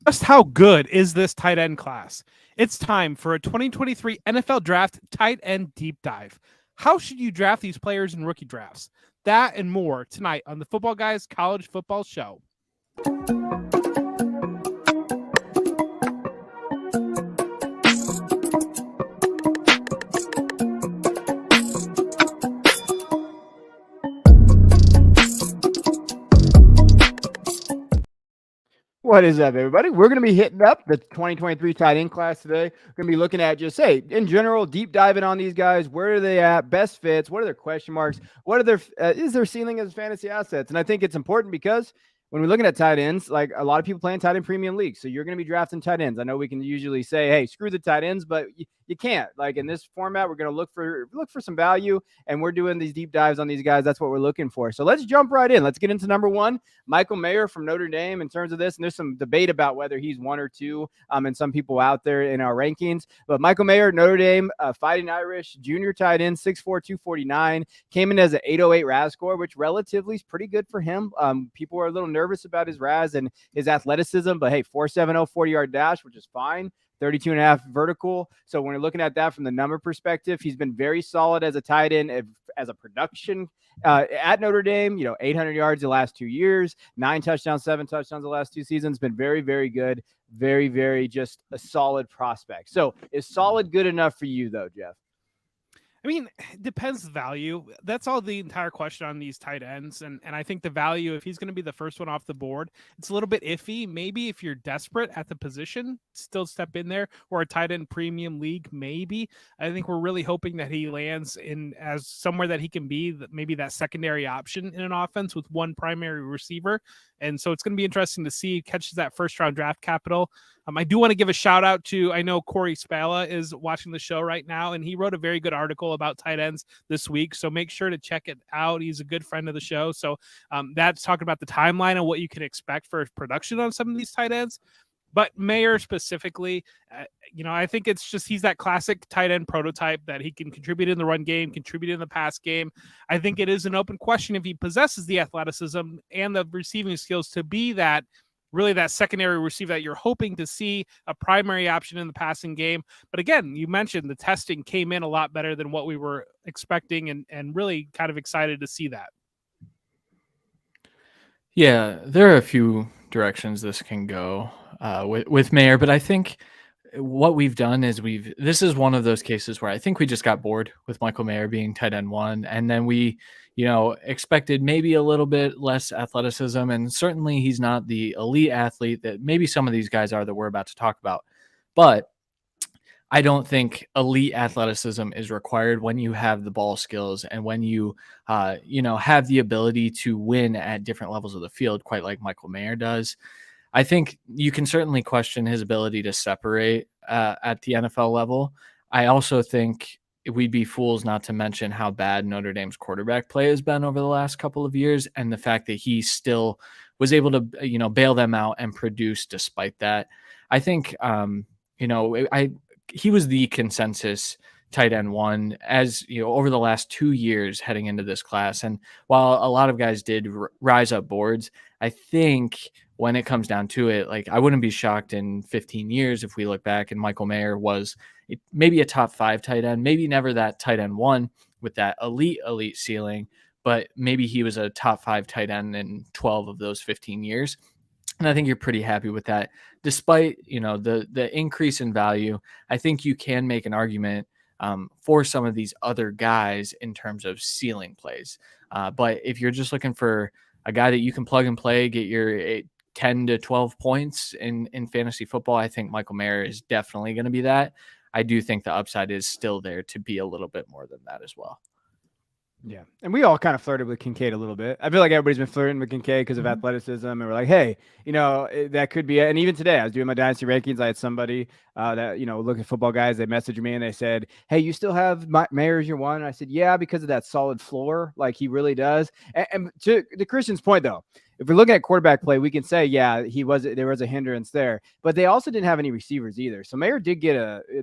Just how good is this tight end class? It's time for a 2023 NFL Draft tight end deep dive. How should you draft these players in rookie drafts? That and more tonight on the Footballguys College Football Show. What is up, everybody? We're going to be hitting up the 2023 tight end class today. We're going to be looking at just, hey, in general, deep diving on these guys. Where are they at? Best fits? What are their question marks? What are their is their ceiling as fantasy assets? And I think it's important because when we're looking at tight ends, like a lot of people playing tight end premium leagues, so you're going to be drafting tight ends. I know we can usually say, hey, screw the tight ends, but you can't. Like in this format, we're going to look for some value, and we're doing these deep dives on these guys. That's what we're looking for. So let's jump right in. Let's get into number one, Michael Mayer from Notre Dame. In terms of this, and there's some debate about whether he's one or two, and some people out there in our rankings. But Michael Mayer, Notre Dame, Fighting Irish, junior tight end, 6'4", 249, came in as an 808 RAS score, which relatively is pretty good for him. People are a little nervous about his RAS and his athleticism, but hey, 4.70 40-yard dash, which is fine. 32.5 vertical. So when we're looking at that from the number perspective, he's been very solid as a tight end, as a production at Notre Dame. 800 yards the last 2 years, 9 touchdowns, 7 touchdowns the last 2 seasons. Been very, very good. Very, very just a solid prospect. So is solid good enough for you though, Jeff? I mean, it depends the value. That's all the entire question on these tight ends. And I think the value, if he's going to be the first one off the board, it's a little bit iffy. Maybe if you're desperate at the position, still step in there, or a tight end premium league, maybe. I think we're really hoping that he lands in as somewhere that he can be maybe that secondary option in an offense with one primary receiver. And so it's going to be interesting to see catches that first round draft capital. I do want to give a shout out to, I know Corey Spalla is watching the show right now, and he wrote a very good article about tight ends this week. So make sure to check it out. He's a good friend of the show. So that's talking about the timeline and what you can expect for production on some of these tight ends. But Mayer specifically, I think it's just he's that classic tight end prototype that he can contribute in the run game, contribute in the pass game. I think it is an open question if he possesses the athleticism and the receiving skills to be that secondary receiver that you're hoping to see, a primary option in the passing game. But again, you mentioned the testing came in a lot better than what we were expecting, and really kind of excited to see that. Yeah, there are a few directions this can go with Mayer, but I think what we've done is this is one of those cases where I think we just got bored with Michael Mayer being tight end one, and then we expected maybe a little bit less athleticism, and certainly he's not the elite athlete that maybe some of these guys are that we're about to talk about. But I don't think elite athleticism is required when you have the ball skills and when you have the ability to win at different levels of the field, quite like Michael Mayer does. I think you can certainly question his ability to separate at the NFL level. I also think we'd be fools not to mention how bad Notre Dame's quarterback play has been over the last couple of years, and the fact that he still was able to, bail them out and produce despite that. I think, he was the consensus tight end one over the last 2 years heading into this class. And while a lot of guys did rise up boards, I think when it comes down to it, like, I wouldn't be shocked in 15 years if we look back and Michael Mayer was maybe a top 5 tight end, maybe never that tight end one with that elite ceiling, but maybe he was a top 5 tight end in 12 of those 15 years. And I think you're pretty happy with that. Despite, the increase in value, I think you can make an argument for some of these other guys in terms of ceiling plays. But if you're just looking for a guy that you can plug and play, get your 10 to 12 points in fantasy football, I think Michael Mayer is definitely going to be that. I do think the upside is still there to be a little bit more than that as well. Yeah. And we all kind of flirted with Kincaid a little bit. I feel like everybody's been flirting with Kincaid because of athleticism. And we're like, hey, that could be it. And even today, I was doing my dynasty rankings. I had somebody that, look at football guys. They messaged me and they said, hey, you still have Mayer as your one? And I said, yeah, because of that solid floor. Like he really does. And to Christian's point, though, if we're looking at quarterback play, we can say, yeah, there was a hindrance there, but they also didn't have any receivers either. So Mayer did get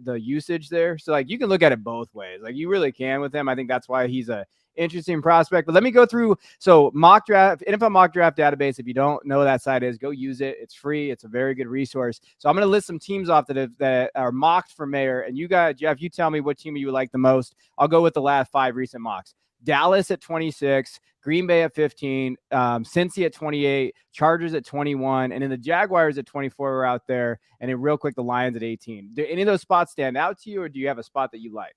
the usage there. So like you can look at it both ways. Like you really can with him. I think that's why he's a interesting prospect. But let me go through. So mock draft, NFL mock draft database. If you don't know what that site is, go use it. It's free. It's a very good resource. So I'm going to list some teams off that are mocked for Mayer. And you got, Jeff, you tell me what team you would like the most. I'll go with the last 5 recent mocks. Dallas at 26, Green Bay at 15, Cincy at 28, Chargers at 21, and then the Jaguars at 24 are out there. And then real quick, the Lions at 18. Do any of those spots stand out to you, or do you have a spot that you like?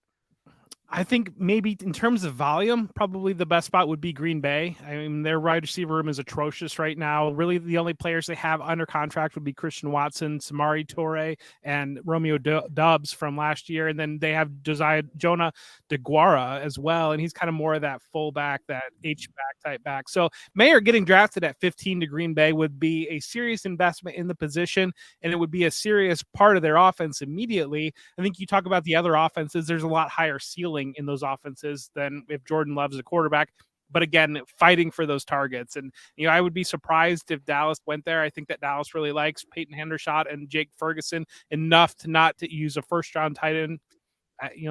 I think maybe in terms of volume, probably the best spot would be Green Bay. I mean, their wide receiver room is atrocious right now. Really, the only players they have under contract would be Christian Watson, Samori Toure, and Romeo Doubs from last year. And then they have Jonah DeGuara as well. And he's kind of more of that fullback, that H-back type back. So Mayer getting drafted at 15 to Green Bay would be a serious investment in the position, and it would be a serious part of their offense immediately. I think you talk about the other offenses, there's a lot higher ceiling in those offenses than if Jordan Love's a quarterback. But again, fighting for those targets. And, I would be surprised if Dallas went there. I think that Dallas really likes Peyton Hendershot and Jake Ferguson enough to not to use a first-round tight end.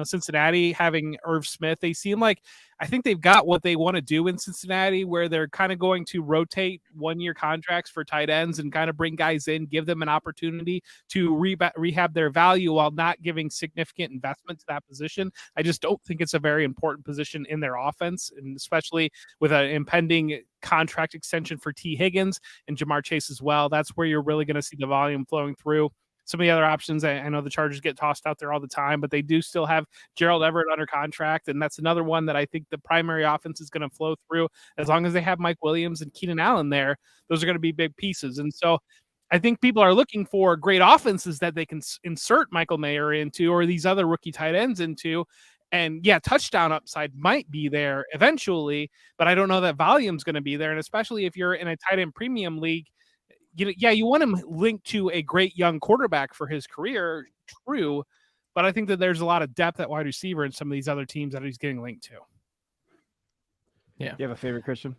Cincinnati having Irv Smith, they seem like, I think they've got what they want to do in Cincinnati, where they're kind of going to rotate 1-year contracts for tight ends and kind of bring guys in, give them an opportunity to rehab their value while not giving significant investment to that position. I just don't think it's a very important position in their offense, and especially with an impending contract extension for T. Higgins and Jamar Chase as well. That's where you're really going to see the volume flowing through. Some of the other options, I know the Chargers get tossed out there all the time, but they do still have Gerald Everett under contract, and that's another one that I think the primary offense is going to flow through. As long as they have Mike Williams and Keenan Allen there, those are going to be big pieces. And so I think people are looking for great offenses that they can insert Michael Mayer into, or these other rookie tight ends into. And yeah, touchdown upside might be there eventually, but I don't know that volume's going to be there. And especially if you're in a tight end premium league, you want him linked to a great young quarterback for his career, true, but I think that there's a lot of depth at wide receiver in some of these other teams that he's getting linked to. Yeah. You have a favorite, Christian?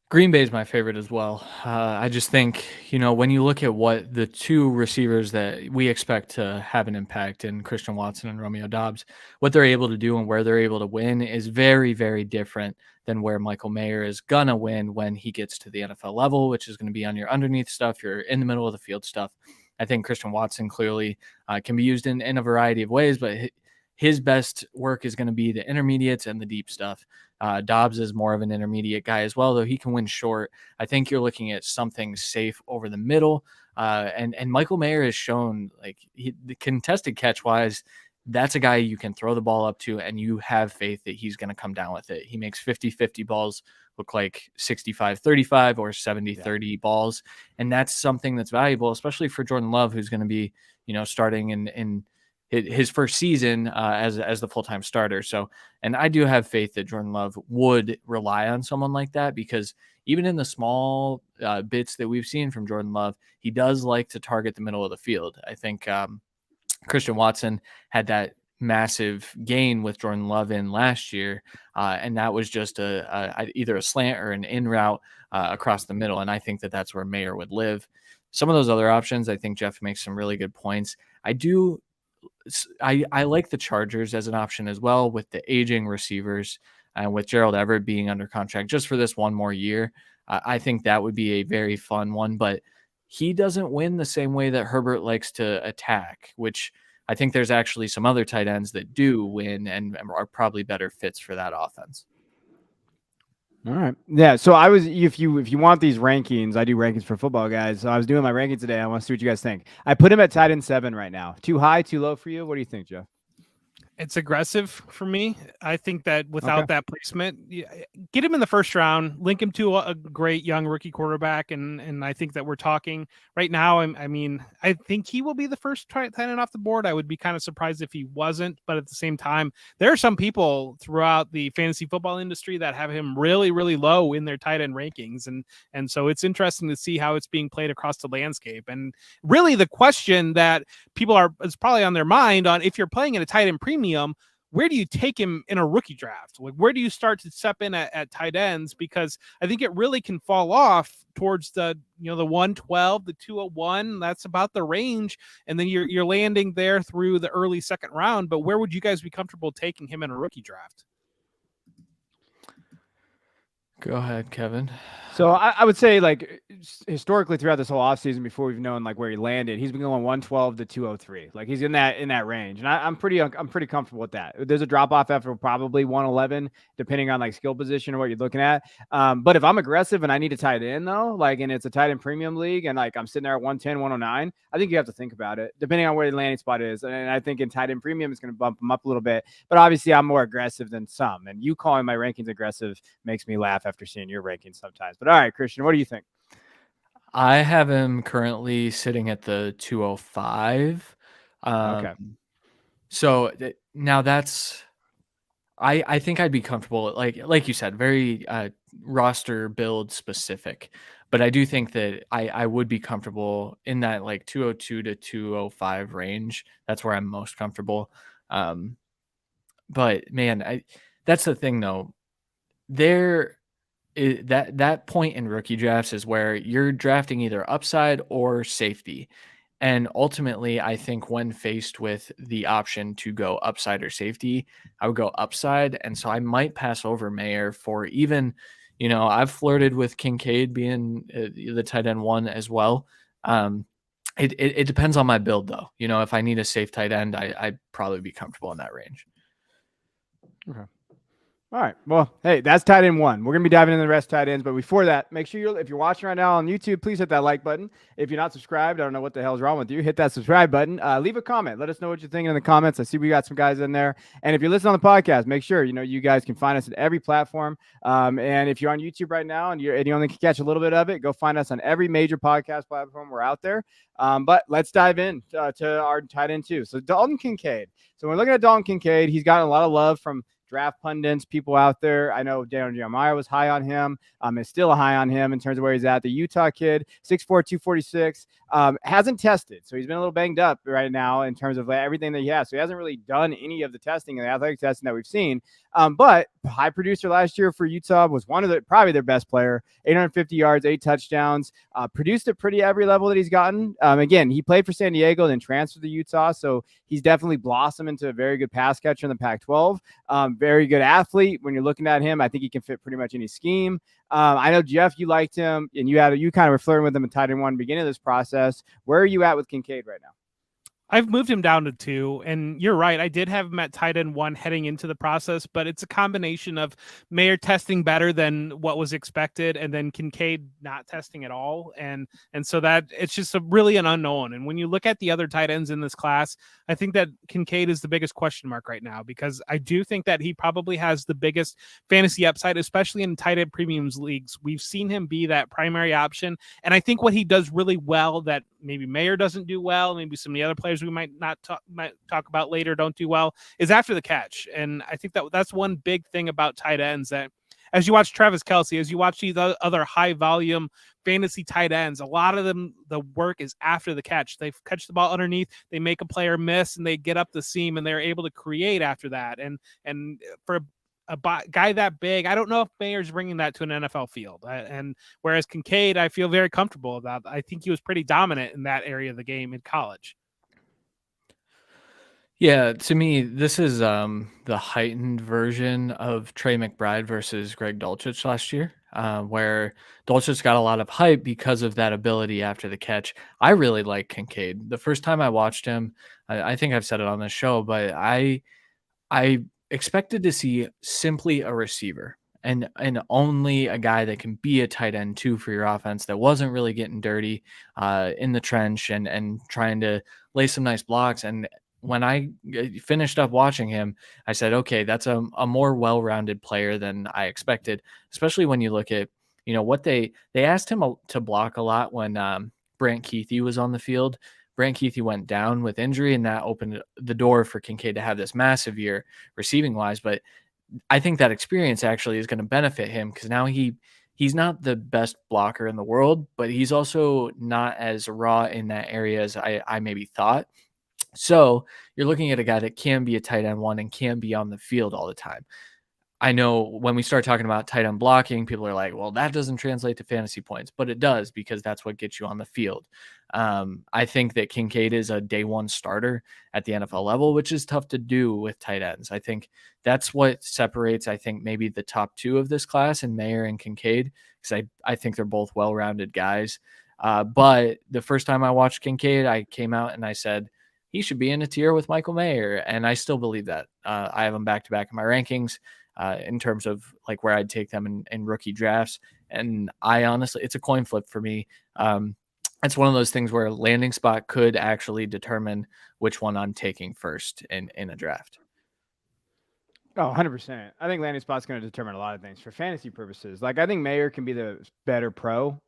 Green Bay is my favorite as well. I just think, when you look at what the 2 receivers that we expect to have an impact in Christian Watson and Romeo Doubs, what they're able to do and where they're able to win is very, very different than where Michael Mayer is going to win when he gets to the NFL level, which is going to be on your underneath stuff, your in the middle of the field stuff. I think Christian Watson clearly can be used in a variety of ways, but his best work is going to be the intermediates and the deep stuff. Doubs is more of an intermediate guy as well, though he can win short. I think you're looking at something safe over the middle. And Michael Mayer has shown, the contested catch wise, that's a guy you can throw the ball up to and you have faith that he's going to come down with it. He makes 50-50 balls look like 65-35 or 70-30 balls. And that's something that's valuable, especially for Jordan Love, who's going to be, starting in his first season as the full-time starter. So, and I do have faith that Jordan Love would rely on someone like that, because even in the small bits that we've seen from Jordan Love, he does like to target the middle of the field. I think Christian Watson had that massive gain with Jordan Love in last year, and that was just either a slant or an in route across the middle, and I think that that's where Mayer would live. Some of those other options, I think Jeff makes some really good points. I like the Chargers as an option as well, with the aging receivers and with Gerald Everett being under contract just for this one more year. I think that would be a very fun one, but he doesn't win the same way that Herbert likes to attack, which I think there's actually some other tight ends that do win and are probably better fits for that offense. All right. Yeah. So if you want these rankings, I do rankings for Football Guys. So I was doing my rankings today. I want to see what you guys think. I put him at tight end 7 right now. Too high, too low for you? What do you think, Jeff? It's aggressive for me. I think that without that placement, get him in the first round, link him to a great young rookie quarterback, and I think that we're talking right now. I think he will be the first tight end off the board. I would be kind of surprised if he wasn't, but at the same time, there are some people throughout the fantasy football industry that have him really, really low in their tight end rankings, and so it's interesting to see how it's being played across the landscape. And really, the question that people is probably on their mind on, if you're playing in a tight end premium, where do you take him in a rookie draft? Like, where do you start to step in at tight ends? Because I think it really can fall off towards the 112, the 201. That's about the range, and then you're landing there through the early second round. But where would you guys be comfortable taking him in a rookie draft? Go ahead, Kevin. So I would say, like, historically throughout this whole offseason, before we've known like where he landed, he's been going 112 to 203. Like, he's in that range, and I'm pretty comfortable with that. There's a drop off after probably 111, depending on like skill position or what you're looking at. But if I'm aggressive and I need a tight end though, like, and it's a tight end premium league, and like I'm sitting there at 110, 109, I think you have to think about it, depending on where the landing spot is. And I think in tight end premium, it's going to bump him up a little bit. But obviously, I'm more aggressive than some, and you calling my rankings aggressive makes me laugh after seeing your rankings sometimes. But all right, Christian, what do you think? I have him currently sitting at the 205. Okay. So now that's, I think I'd be comfortable, like you said, very roster build specific. But I do think that I would be comfortable in that like 202 to 205 range. That's where I'm most comfortable. But man, that's the thing though. That point in rookie drafts is where you're drafting either upside or safety. And ultimately, I think when faced with the option to go upside or safety, I would go upside. And so I might pass over Mayer for even, I've flirted with Kincaid being the tight end one as well. It depends on my build though. If I need a safe tight end, I'd probably be comfortable in that range. Okay. All right. Well, hey, that's tight end one. We're going to be diving into the rest of tight ends. But before that, make sure if you're watching right now on YouTube, please hit that like button. If you're not subscribed, I don't know what the hell's wrong with you. Hit that subscribe button. Leave a comment. Let us know what you're thinking in the comments. I see we got some guys in there. And if you're listening on the podcast, make sure, you guys can find us at every platform. And if you're on YouTube right now and you only can catch a little bit of it, go find us on every major podcast platform. We're out there. But let's dive in to our tight end too. So Dalton Kincaid. So we're looking at Dalton Kincaid. He's gotten a lot of love from draft pundits, people out there. I know Daniel Jeremiah was high on him. Is still high on him in terms of where he's at. The Utah kid, 6'4", 246, hasn't tested. So he's been a little banged up right now in terms of everything that he has. So he hasn't really done any of the testing and the athletic testing that we've seen. But high producer last year for Utah, was probably their best player, 850 yards, 8 touchdowns, produced at pretty every level that he's gotten. Again, he played for San Diego, then transferred to Utah. So he's definitely blossomed into a very good pass catcher in the Pac-12. Very good athlete. When you're looking at him, I think he can fit pretty much any scheme. I know, Jeff, you liked him, and you kind of were flirting with him in tight end one at the beginning of this process. Where are you at with Kincaid right now? I've moved him down to 2, and you're right. I did have him at tight end 1 heading into the process, but it's a combination of Mayer testing better than what was expected, and then Kincaid not testing at all, and so that it's just really an unknown. And when you look at the other tight ends in this class, I think that Kincaid is the biggest question mark right now, because I do think that he probably has the biggest fantasy upside, especially in tight end premiums leagues. We've seen him be that primary option, and I think what he does really well that maybe Mayer doesn't do well, maybe some of the other players we might talk about later don't do well, is after the catch. And I think that's one big thing about tight ends, that as you watch Travis Kelce, as you watch these other high volume fantasy tight ends, a lot of them, the work is after the catch. They catch the ball underneath, they make a player miss, and they get up the seam, and they're able to create after that. And for a guy that big, I don't know if Mayer's bringing that to an NFL field. And whereas Kincaid, I feel very comfortable about. I think he was pretty dominant in that area of the game in college. Yeah, to me, this is the heightened version of Trey McBride versus Greg Dulcich last year, where Dulcich got a lot of hype because of that ability after the catch. I really like Kincaid. The first time I watched him, I think I've said it on the show, but I expected to see simply a receiver and only a guy that can be a tight end too for your offense, that wasn't really getting dirty in the trench and trying to lay some nice blocks. And when I finished up watching him, I said, okay, that's a more well-rounded player than I expected, especially when you look at, what they asked him to block a lot when Brant Keithy was on the field. Brant Keithy went down with injury, and that opened the door for Kincaid to have this massive year receiving wise. But I think that experience actually is going to benefit him, because now he's not the best blocker in the world, but he's also not as raw in that area as I maybe thought. So you're looking at a guy that can be a tight end one and can be on the field all the time. I know when we start talking about tight end blocking, people are like, well, that doesn't translate to fantasy points, but it does because that's what gets you on the field. I think that Kincaid is a day one starter at the NFL level, which is tough to do with tight ends. I think that's what separates, I think, maybe the top two of this class and Mayer and Kincaid, because I think they're both well-rounded guys. But the first time I watched Kincaid, I came out and I said, he should be in a tier with Michael Mayer. And I still believe that. I have him back-to-back in my rankings. In terms of like where I'd take them in rookie drafts. And I honestly, it's a coin flip for me. It's one of those things where a landing spot could actually determine which one I'm taking first in a draft. Oh, 100%. I think landing spot's going to determine a lot of things for fantasy purposes. Like I think Mayer can be the better pro,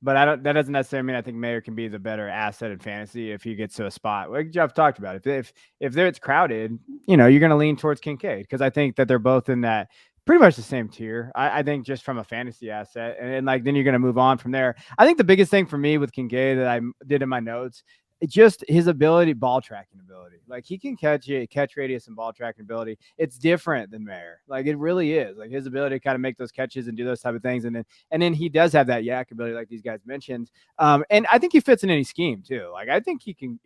but that doesn't necessarily mean I think Mayer can be the better asset in fantasy if he gets to a spot like Jeff talked about. If it's crowded, you're going to lean towards Kincaid because I think that they're both in that pretty much the same tier. I think just from a fantasy asset, and like then you're going to move on from there. I think the biggest thing for me with Kincaid that I did in my notes, just his ability, ball tracking ability. Like he can catch radius and ball tracking ability. It's different than Mayer. Like it really is. Like his ability to kind of make those catches and do those type of things. And then he does have that yak ability, like these guys mentioned. And I think he fits in any scheme too. Like I think he can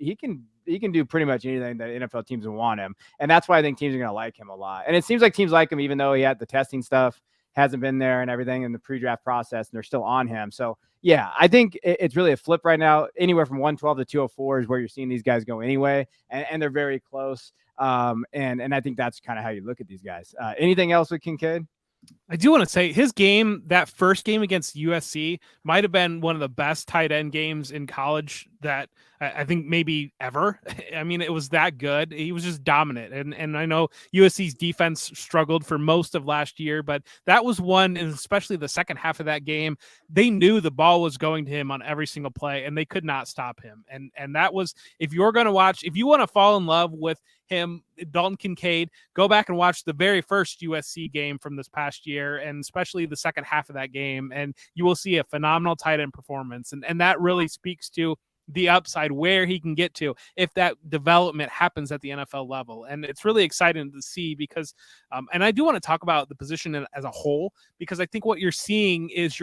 do pretty much anything that NFL teams would want him. And that's why I think teams are going to like him a lot. And it seems like teams like him, even though he had the testing stuff, hasn't been there and everything in the pre-draft process, and they're still on him. So yeah, I think it's really a flip right now. Anywhere from 112 to 204 is where you're seeing these guys go anyway, and they're very close. And I think that's kind of how you look at these guys. Anything else with Kincaid? I do want to say his game, that first game against USC, might have been one of the best tight end games in college that I think maybe ever. I mean, it was that good. He was just dominant. And I know USC's defense struggled for most of last year, but that was one, and especially the second half of that game, they knew the ball was going to him on every single play, and they could not stop him. And that was, if you're going to watch, if you want to fall in love with him, Dalton Kincaid, go back and watch the very first USC game from this past year, and especially the second half of that game, and you will see a phenomenal tight end performance. And that really speaks to the upside, where he can get to if that development happens at the NFL level. And it's really exciting to see because, and I do want to talk about the position as a whole, because I think what you're seeing is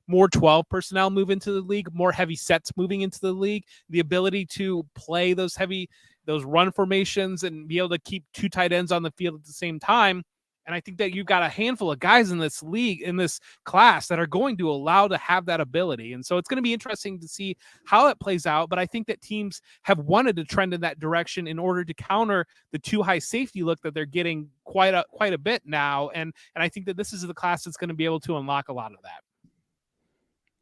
more 12 personnel move into the league, more heavy sets moving into the league, the ability to play those run formations and be able to keep two tight ends on the field at the same time. And I think that you've got a handful of guys in this league, in this class, that are going to allow to have that ability. And so it's going to be interesting to see how it plays out. But I think that teams have wanted to trend in that direction in order to counter the too high safety look that they're getting quite a bit now. And I think that this is the class that's going to be able to unlock a lot of that.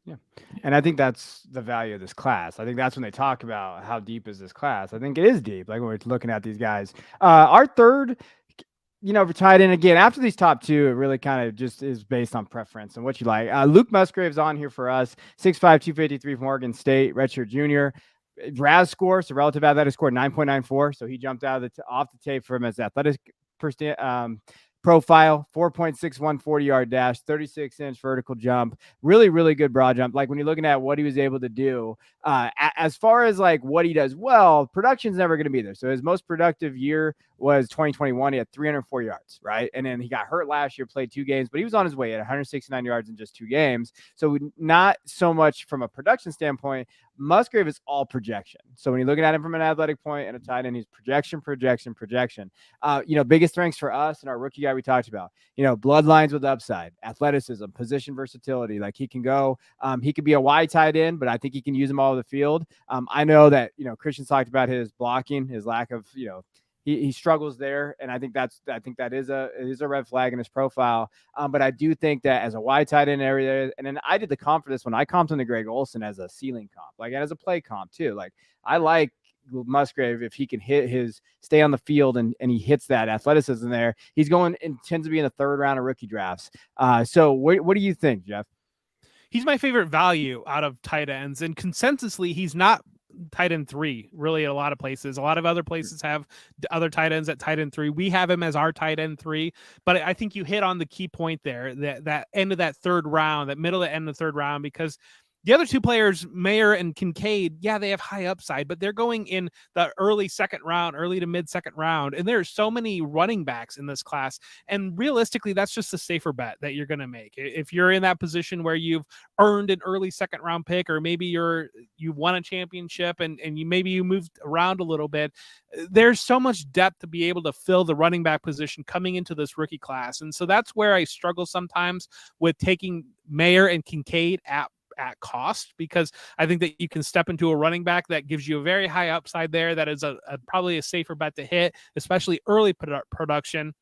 Yeah. And I think that's the value of this class. I think that's when they talk about how deep is this class. I think it is deep. Like when we're looking at these guys, our third, for tight end, again, after these top two, it really kind of just is based on preference and what you like. Luke Musgrave's on here for us, 6'5", 253 from Oregon State, redshirt junior. RAS score, so relative athletic score, 9.94. So he jumped out of off the tape from his athletic profile, 4.61 40-yard dash, 36-inch vertical jump, really, really good broad jump. Like when you're looking at what he was able to do, as far as like what he does well, production's never going to be there. So his most productive year was 2021. He had 304 yards, right? And then he got hurt last year, played 2 games, but he was on his way at 169 yards in just 2 games. So not so much from a production standpoint. Musgrave is all projection. So when you're looking at him from an athletic point and a tight end, he's projection. Biggest strengths for us and our rookie guy we talked about, bloodlines with upside, athleticism, position versatility. Like he can go, he could be a wide tight end, but I think he can use them all over the field. I know that, Christian talked about his blocking, his lack of, he struggles there. And I think that is a red flag in his profile. But I do think that as a wide tight end area, and then I did the comp for this one. I comped him to Greg Olsen as a ceiling comp, and as a play comp too. Like I like Musgrave if he can stay on the field and he hits that athleticism there. He's going and tends to be in the 3rd round of rookie drafts. So what do you think, Jeff? He's my favorite value out of tight ends, and consensusly, he's not tight end 3 really at a lot of places. A lot of other places have other tight ends at tight end 3. We have him as our tight end 3, but I think you hit on the key point there, that end of that 3rd round, that middle to end of the 3rd round, because The other two players, Mayer and Kincaid, yeah, they have high upside, but they're going in the early second round, early to mid second round. And there's so many running backs in this class. And realistically, that's just a safer bet that you're going to make. If you're in that position where you've earned an early second round pick, or maybe you won a championship and you moved around a little bit, there's so much depth to be able to fill the running back position coming into this rookie class. And so that's where I struggle sometimes with taking Mayer and Kincaid at cost, because I think that you can step into a running back that gives you a very high upside there. That is probably a safer bet to hit, especially early production.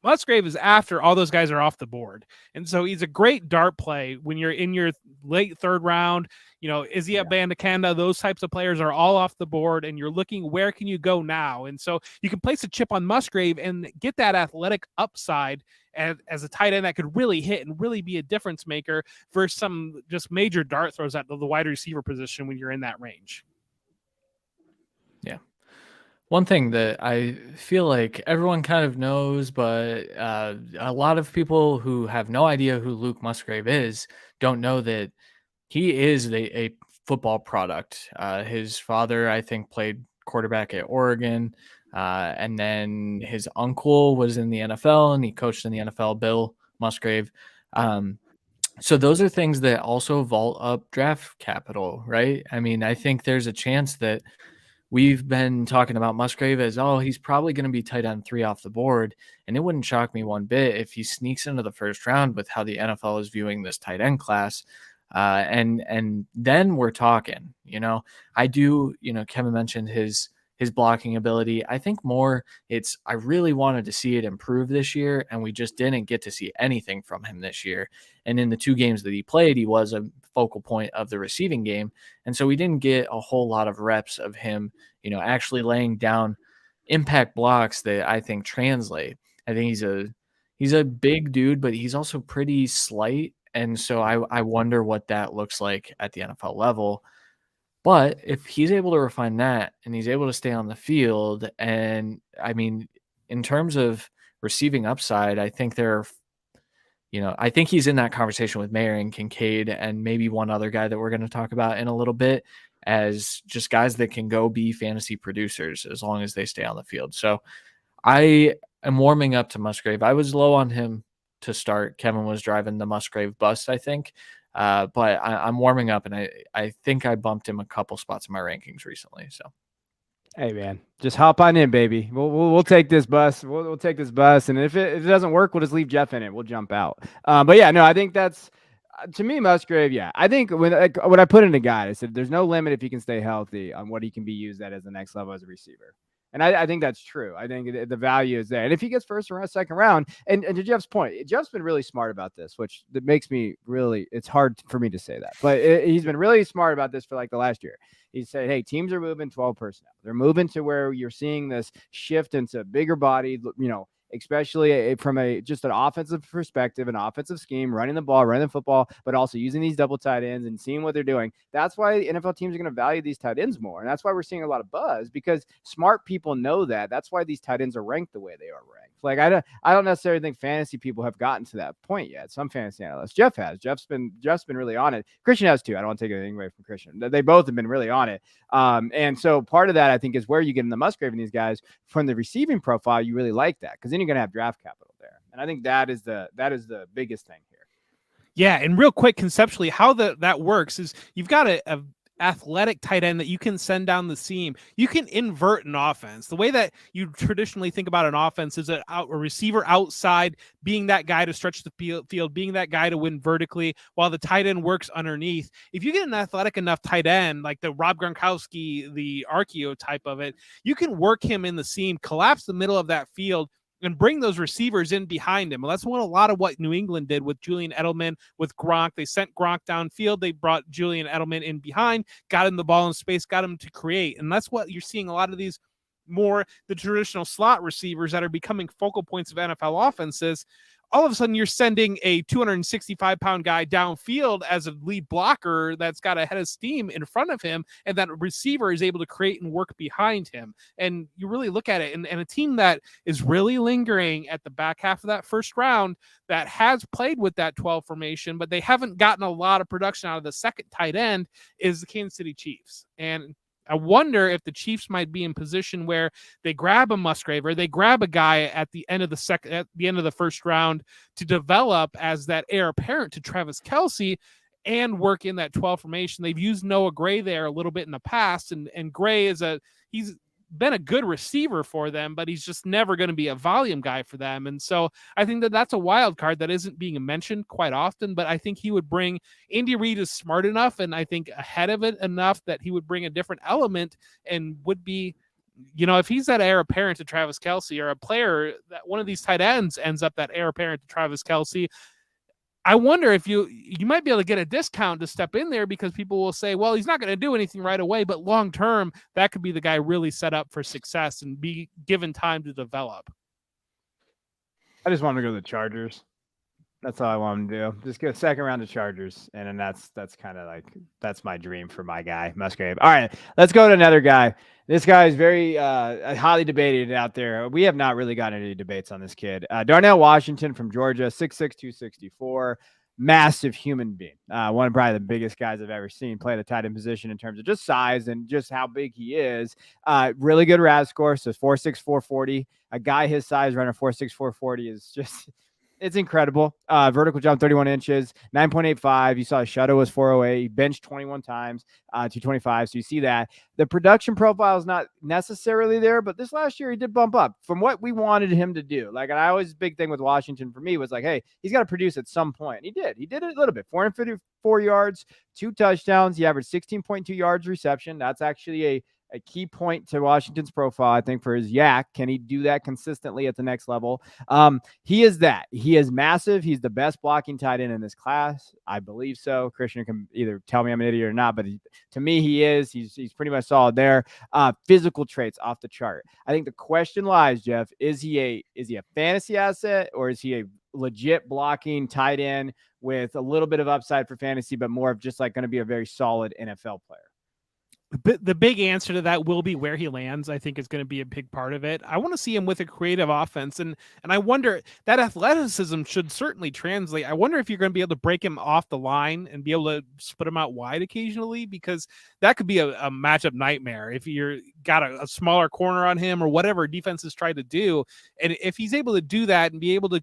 Musgrave is after all those guys are off the board. And so he's a great dart play when you're in your late third round. Izzy Bandakanda, those types of players are all off the board, and you're looking, where can you go now? And so you can place a chip on Musgrave and get that athletic upside as a tight end that could really hit and really be a difference maker versus some just major dart throws at the wide receiver position when you're in that range. Yeah. One thing that I feel like everyone kind of knows, but a lot of people who have no idea who Luke Musgrave is don't know that he is a football product. His father, I think, played quarterback at Oregon, and then his uncle was in the NFL, and he coached in the NFL, Bill Musgrave. So those are things that also vault up draft capital, right? I mean, I think there's a chance that we've been talking about Musgrave as, he's probably going to be tight end 3 off the board. And it wouldn't shock me one bit if he sneaks into the first round with how the NFL is viewing this tight end class. And then we're talking, I do, Kevin mentioned his blocking ability. I think more I really wanted to see it improve this year, and we just didn't get to see anything from him this year. And in the 2 games that he played, he was a focal point of the receiving game. And so we didn't get a whole lot of reps of him, actually laying down impact blocks that I think translate. I think he's a big dude, but he's also pretty slight. And so I wonder what that looks like at the NFL level. But if he's able to refine that and he's able to stay on the field, and I mean, in terms of receiving upside, I think I think he's in that conversation with Mayer and Kincaid and maybe one other guy that we're going to talk about in a little bit, as just guys that can go be fantasy producers as long as they stay on the field. So I am warming up to Musgrave. I was low on him to start. Kevin was driving the Musgrave bust, I think. But I'm warming up, and I think I bumped him a couple spots in my rankings recently. So, hey man, just hop on in, baby. We'll take this bus. We'll take this bus, and if it doesn't work, we'll just leave Jeff in it. We'll jump out. But yeah, no, I think that's to me Musgrave. Yeah, I think when I put in a guide, I said there's no limit if he can stay healthy on what he can be used at as the next level as a receiver. And I think that's true. I think the value is there. And if he gets first or second round, and to Jeff's point, Jeff's been really smart about this, which that makes me really, it's hard for me to say that, but he's been really smart about this for like the last year. He said, hey, teams are moving 12 personnel. They're moving to where you're seeing this shift into bigger body, especially from just an offensive perspective, an offensive scheme, running the ball, running the football, but also using these double tight ends and seeing what they're doing. That's why NFL teams are going to value these tight ends more. And that's why we're seeing a lot of buzz, because smart people know that. That's why these tight ends are ranked the way they are ranked. Like, I don't necessarily think fantasy people have gotten to that point yet. Some fantasy analysts. Jeff has. Jeff's been really on it. Christian has too. I don't want to take anything away from Christian. They both have been really on it. And so part of that, I think, is where you get in the Musgrave and these guys from the receiving profile. You really like that, because then you're going to have draft capital there. And I think that is the biggest thing here. Yeah. And real quick, conceptually, how that works is you've got a athletic tight end that you can send down the seam. You can invert an offense. The way that you traditionally think about an offense is a receiver outside being that guy to stretch the field, being that guy to win vertically while the tight end works underneath. If you get an athletic enough tight end, like the Rob Gronkowski, the Archeo type of it, you can work him in the seam, collapse the middle of that field, and bring those receivers in behind him. Well, that's a lot of what New England did with Julian Edelman, with Gronk. They sent Gronk downfield. They brought Julian Edelman in behind, got him the ball in space, got him to create. And that's what you're seeing a lot of these the traditional slot receivers that are becoming focal points of NFL offenses all of a sudden you're sending a 265-pound guy downfield as a lead blocker that's got a head of steam in front of him, and that receiver is able to create and work behind him. And you really look at it, and a team that is really lingering at the back half of that first round that has played with that 12 formation, but they haven't gotten a lot of production out of the second tight end is the Kansas City Chiefs. And I wonder if the Chiefs might be in position where they grab a Musgrave or they grab a guy at the end of the first round to develop as that heir apparent to Travis Kelce and work in that 12 formation. They've used Noah Gray there a little bit in the past, and Gray he's been a good receiver for them, but he's just never going to be a volume guy for them. And so I think that that's a wild card that isn't being mentioned quite often, but I think he would bring Andy Reid is smart enough and I think ahead of it enough that he would bring a different element and would be, if he's that heir apparent to Travis Kelce, or a player that one of these tight ends ends up that heir apparent to Travis Kelce, I wonder if you might be able to get a discount to step in there, because people will say, well, he's not going to do anything right away, but long term, that could be the guy really set up for success and be given time to develop. I just want to go to the Chargers. That's all I want him to do. Just get a second round of Chargers, and then that's kind of like that's my dream for my guy Musgrave. All right, let's go to another guy. This guy is very highly debated out there. We have not really gotten any debates on this kid. Darnell Washington from Georgia, 6'6", 264, massive human being. One of probably the biggest guys I've ever seen play the tight end position in terms of just size and just how big he is. Really good RAS score, so 4.6, 440. A guy his size running 4.6, 440 is just – it's incredible. Vertical jump 31 inches, 9.85. You saw his shuttle was 408. He benched 21 times, 225. So you see that. The production profile is not necessarily there, but this last year he did bump up from what we wanted him to do. Like, and I always, big thing with Washington for me was like, hey, he's got to produce at some point. And he did. He did it a little bit. 454 yards, 2 touchdowns. He averaged 16.2 yards reception. That's actually a key point to Washington's profile, I think, for his yak. Can he do that consistently at the next level? He is that. He is massive. He's the best blocking tight end in this class. I believe so. Christian can either tell me I'm an idiot or not, but to me, he is. He's pretty much solid there. Physical traits off the chart. I think the question lies, Jeff, is he a fantasy asset, or is he a legit blocking tight end with a little bit of upside for fantasy, but more of just like going to be a very solid NFL player? The big answer to that will be where he lands. I think is going to be a big part of it. I want to see him with a creative offense, and I wonder, that athleticism should certainly translate. I wonder if you're going to be able to break him off the line and be able to split him out wide occasionally, because that could be a matchup nightmare if you're got a smaller corner on him or whatever defenses try to do. And if he's able to do that and be able to,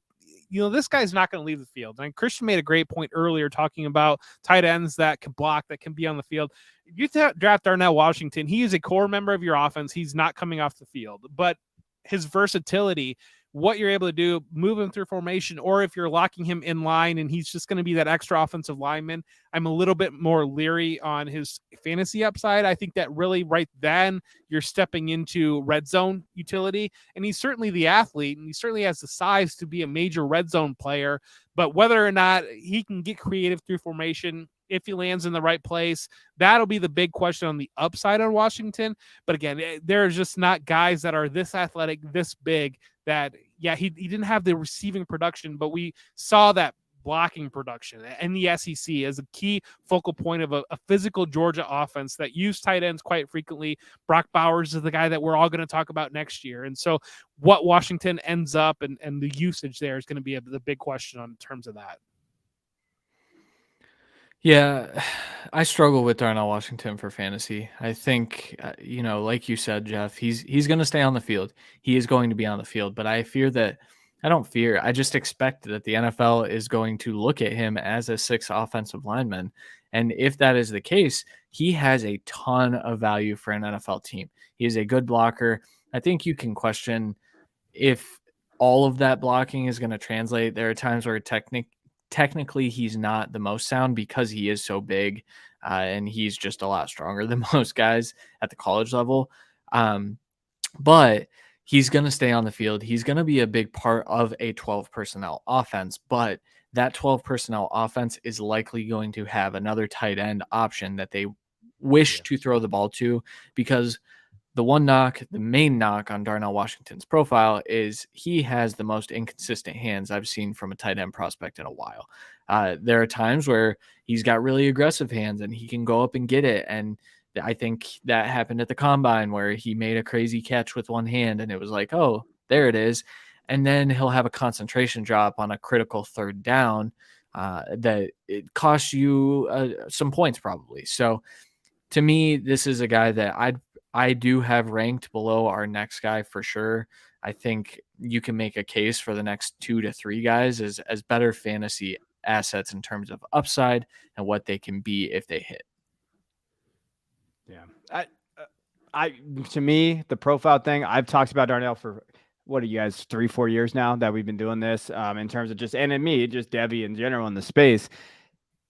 this guy's not going to leave the field. And Christian made a great point earlier talking about tight ends that can block, that can be on the field. If you draft Darnell Washington, he is a core member of your offense. He's not coming off the field, but his versatility, what you're able to do, move him through formation, or if you're locking him in line and he's just going to be that extra offensive lineman, I'm a little bit more leery on his fantasy upside. I think that really right then you're stepping into red zone utility, and he's certainly the athlete, and he certainly has the size to be a major red zone player, but whether or not he can get creative through formation, if he lands in the right place, that'll be the big question on the upside on Washington. But again, there's just not guys that are this athletic, this big, that, yeah, he didn't have the receiving production, but we saw that blocking production and the SEC as a key focal point of a physical Georgia offense that used tight ends quite frequently. Brock Bowers is the guy that we're all going to talk about next year. And so what Washington ends up and the usage there is going to be the big question on terms of that. Yeah, I struggle with Darnell Washington for fantasy. I think, like you said, Jeff, he's going to stay on the field. He is going to be on the field, but I just expect that the NFL is going to look at him as a 6th offensive lineman. And if that is the case, he has a ton of value for an NFL team. He is a good blocker. I think you can question if all of that blocking is going to translate. There are times where technically he's not the most sound because he is so big and he's just a lot stronger than most guys at the college level. But he's going to stay on the field. He's going to be a big part of a 12 personnel offense, but that 12 personnel offense is likely going to have another tight end option that they wish to throw the ball to, because the main knock on Darnell Washington's profile is he has the most inconsistent hands I've seen from a tight end prospect in a while. There are times where he's got really aggressive hands and he can go up and get it. And I think that happened at the combine where he made a crazy catch with one hand and it was like, oh, there it is. And then he'll have a concentration drop on a critical third down that it costs you some points probably. So to me, this is a guy that I do have ranked below our next guy for sure. I think you can make a case for the next 2 to 3 guys as better fantasy assets in terms of upside and what they can be if they hit. Yeah. To me, the profile thing, I've talked about Darnell for what are you guys, 3-4 years now that we've been doing this in terms of just, and in me, just Debbie in general in the space.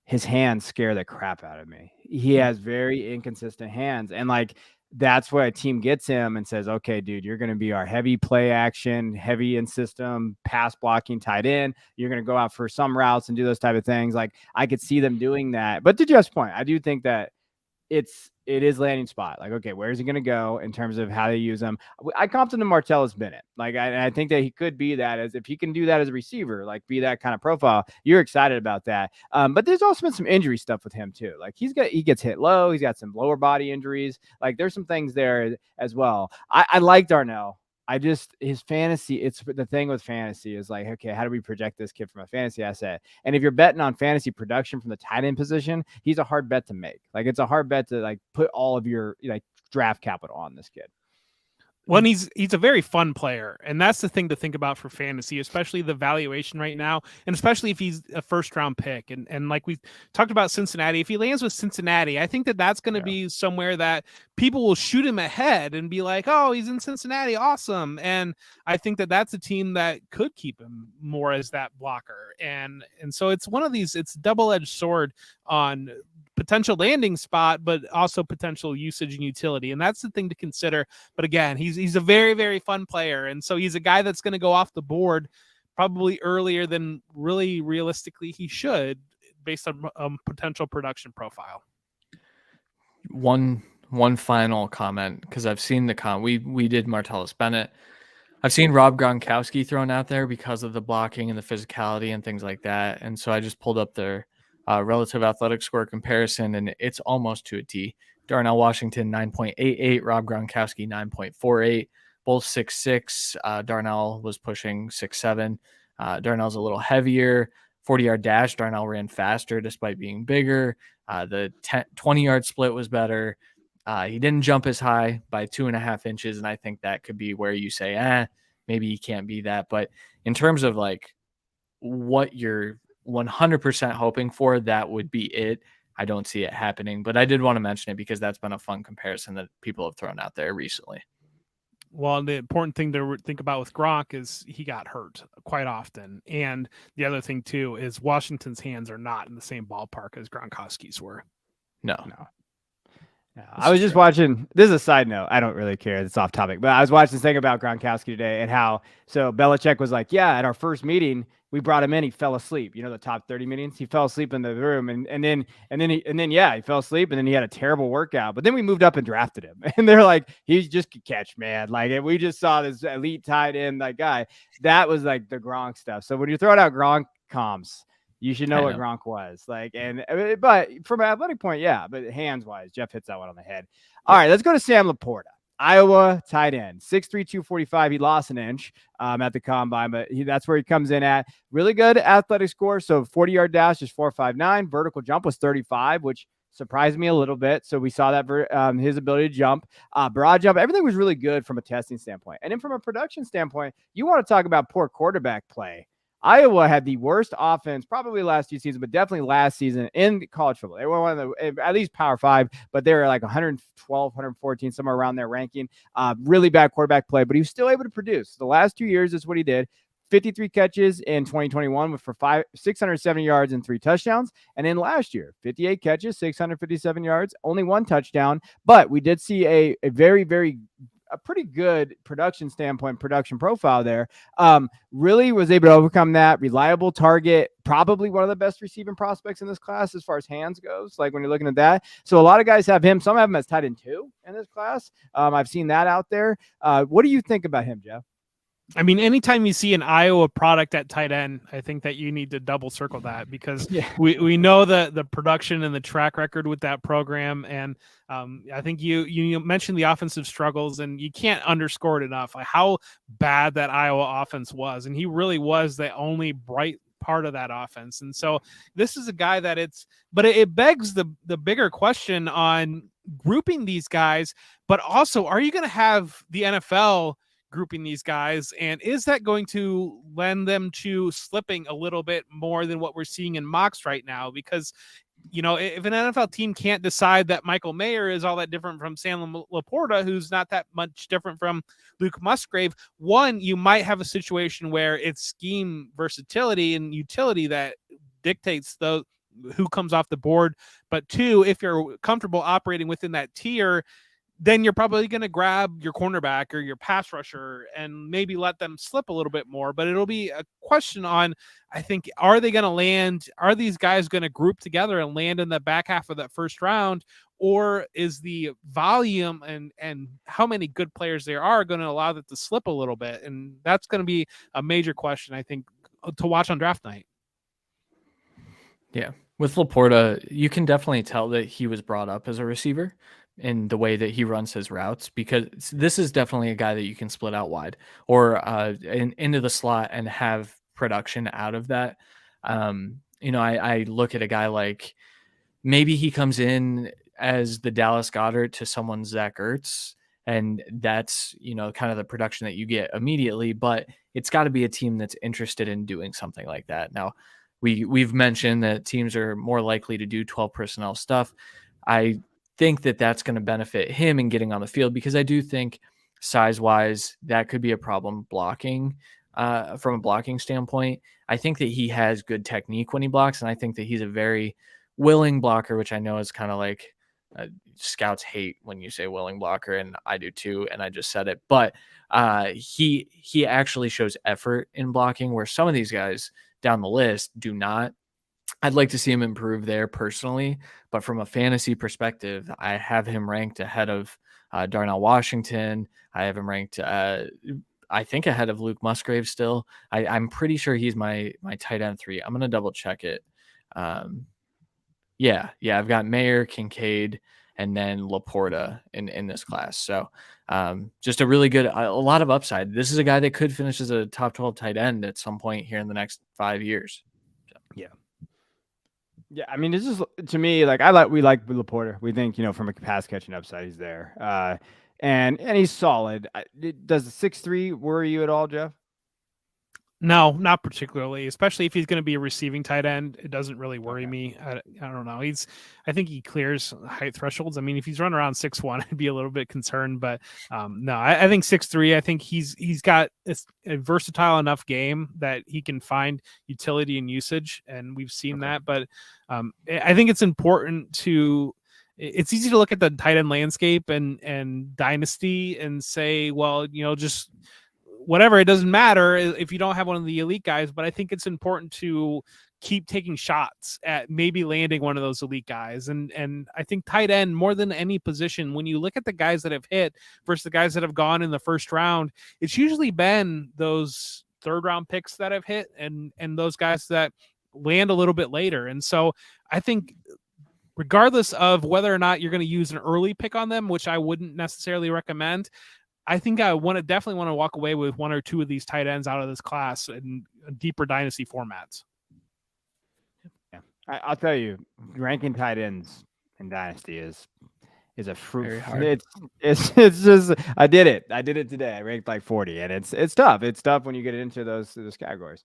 His hands scare the crap out of me. He has very inconsistent hands. And like, that's where a team gets him and says, okay, dude, you're going to be our heavy play action, heavy in system, pass blocking tight end. You're going to go out for some routes and do those type of things. Like I could see them doing that. But to Jeff's point, I do think that it is landing spot. Like, okay, where is he going to go in terms of how they use him? I comped him to Martellus Bennett. Like, I think that he could be that as if he can do that as a receiver, like be that kind of profile. You're excited about that. But there's also been some injury stuff with him too. Like he gets hit low. He's got some lower body injuries. Like there's some things there as well. I like Darnell. His fantasy, it's the thing with fantasy is like, okay, how do we project this kid from a fantasy asset? And if you're betting on fantasy production from the tight end position, he's a hard bet to make. Like it's a hard bet to like put all of your like draft capital on this kid. Well, he's a very fun player, and that's the thing to think about for fantasy, especially the valuation right now, and especially if he's a first-round pick. And like we talked about Cincinnati, if he lands with Cincinnati, I think that's going to be somewhere that people will shoot him ahead and be like, oh, he's in Cincinnati, awesome. And I think that's a team that could keep him more as that blocker. And so it's one of these, it's double-edged sword on potential landing spot, but also potential usage and utility. And that's the thing to consider. But again, he's a very, very fun player. And so he's a guy that's going to go off the board probably earlier than really realistically he should based on potential production profile. One final comment, because I've seen we did Martellus Bennett. I've seen Rob Gronkowski thrown out there because of the blocking and the physicality and things like that. And so I just pulled up their relative athletic score comparison, and it's almost to a T. Darnell Washington 9.88, Rob Gronkowski 9.48, both 6'6". Darnell was pushing 6'7". Darnell's a little heavier. 40-yard dash, Darnell ran faster despite being bigger. The 20-yard split was better. He didn't jump as high by 2.5 inches, and I think that could be where you say, maybe he can't be that. But in terms of like what you're 100% hoping for, that would be it. I don't see it happening, but I did want to mention it because that's been a fun comparison that people have thrown out there recently. Well, the important thing to think about with Gronk is he got hurt quite often. And the other thing too is Washington's hands are not in the same ballpark as Gronkowski's were. No. I was just watching. This is a side note. I don't really care. It's off topic, but I was watching this thing about Gronkowski today and how Belichick was like, yeah, at our first meeting, we brought him in. He fell asleep. You know, the top 30 meetings, he fell asleep in the room, and then he fell asleep, and then he had a terrible workout. But then we moved up and drafted him, and they're like, he just could catch, man. Like we just saw this elite tight end, like guy. That was like the Gronk stuff. So when you're throwing out Gronk comps, you should know what Gronk was like. But from an athletic point, yeah. But hands wise, Jeff hits that one on the head. All right, let's go to Sam LaPorta. Iowa tight end, 6'3", 245. He lost an inch at the combine, but that's where he comes in at. Really good athletic score. So 40-yard dash is 4.59. Vertical jump was 35, which surprised me a little bit. So we saw that his ability to jump, broad jump, everything was really good from a testing standpoint. And then from a production standpoint, you want to talk about poor quarterback play. Iowa had the worst offense probably last 2 seasons, but definitely last season in college football. They were one of the, at least Power 5, but they were like 112, 114, somewhere around their ranking. Really bad quarterback play, but he was still able to produce. The last 2 years is what he did. 53 catches in 2021 for 670 yards and 3 touchdowns. And then last year, 58 catches, 657 yards, only 1 touchdown. But we did see a very, very a pretty good production standpoint, production profile there. Really was able to overcome that. Reliable target, probably one of the best receiving prospects in this class as far as hands goes. Like when you're looking at that, so a lot of guys have him. Some have him as tight end 2 in this class. I've seen that out there. What do you think about him, Jeff? I mean, anytime you see an Iowa product at tight end, I think that you need to double circle that, because we know the production and the track record with that program. And I think you mentioned the offensive struggles, and you can't underscore it enough, like how bad that Iowa offense was. And he really was the only bright part of that offense. And so this is a guy that it begs the bigger question on grouping these guys, but also, are you going to have the NFL grouping these guys, and is that going to lend them to slipping a little bit more than what we're seeing in mocks right now? Because, you know, if an NFL team can't decide that Michael Mayer is all that different from Sam LaPorta, who's not that much different from Luke Musgrave, one, you might have a situation where it's scheme versatility and utility that dictates who comes off the board. But two, if you're comfortable operating within that tier, then you're probably going to grab your cornerback or your pass rusher and maybe let them slip a little bit more. But it'll be a question on, I think, are they going to land? Are these guys going to group together and land in the back half of that first round? Or is the volume and how many good players there are going to allow that to slip a little bit? And that's going to be a major question, I think, to watch on draft night. Yeah. With LaPorta, you can definitely tell that he was brought up as a receiver in the way that he runs his routes, because this is definitely a guy that you can split out wide or into the slot and have production out of that. You know, I look at a guy like, maybe he comes in as the Dallas Goedert to someone's Zach Ertz, and that's, you know, kind of the production that you get immediately, but it's got to be a team that's interested in doing something like that. Now, we've mentioned that teams are more likely to do 12 personnel stuff. I think that that's going to benefit him in getting on the field, because I do think size-wise that could be a problem blocking from a blocking standpoint. I think that he has good technique when he blocks, and I think that he's a very willing blocker, which I know is kind of like scouts hate when you say willing blocker, and I do too, and I just said it. But he actually shows effort in blocking, where some of these guys down the list do not. I'd like to see him improve there personally, but from a fantasy perspective, I have him ranked ahead of Darnell Washington. I have him ranked, I think, ahead of Luke Musgrave still. I'm pretty sure he's my tight end 3. I'm going to double check it. Yeah, I've got Mayer, Kincaid, and then LaPorta in this class. So just a really good, a lot of upside. This is a guy that could finish as a top 12 tight end at some point here in the next 5 years. So. Yeah, I mean, it's just, to me, like we like LaPorta. We think, you know, from a pass catching upside, he's there, and he's solid. Does the 6'3" worry you at all, Jeff? No, not particularly, especially if he's going to be a receiving tight end. It doesn't really worry me. I don't know. I think he clears height thresholds. I mean, if he's running around 6'1", I'd be a little bit concerned, but no, I think 6'3", I think he's got a versatile enough game that he can find utility and usage. And we've seen that, but I think it's important it's easy to look at the tight end landscape and dynasty and say, well, you know, just whatever, it doesn't matter if you don't have one of the elite guys, but I think it's important to keep taking shots at maybe landing one of those elite guys. And I think tight end, more than any position, when you look at the guys that have hit versus the guys that have gone in the first round, it's usually been those third round picks that have hit and those guys that land a little bit later. And so I think regardless of whether or not you're going to use an early pick on them, which I wouldn't necessarily recommend, I think I definitely want to walk away with one or two of these tight ends out of this class in deeper dynasty formats. Yeah, I'll tell you, ranking tight ends in dynasty is a fruit. Very hard. It's just I did it today. I ranked like 40, and it's tough. It's tough when you get into those categories.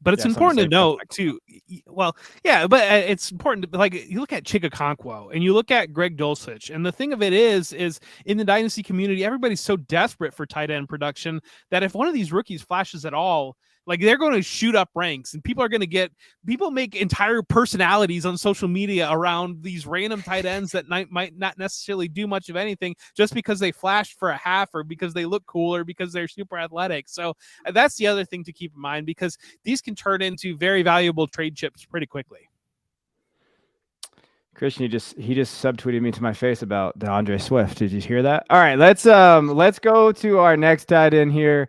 But it's important to note too. Well, yeah, but it's important to, like, you look at Chigakonkwo and you look at Greg Dulcich, and the thing of it is in the dynasty community, everybody's so desperate for tight end production that if one of these rookies flashes at all, Like they're going to shoot up ranks, and people make entire personalities on social media around these random tight ends that might not necessarily do much of anything just because they flashed for a half or because they look cool or because they're super athletic. So that's the other thing to keep in mind, because these can turn into very valuable trade chips pretty quickly. Christian, he just subtweeted me to my face about DeAndre Swift. Did you hear that? All right, let's go to our next tight end here,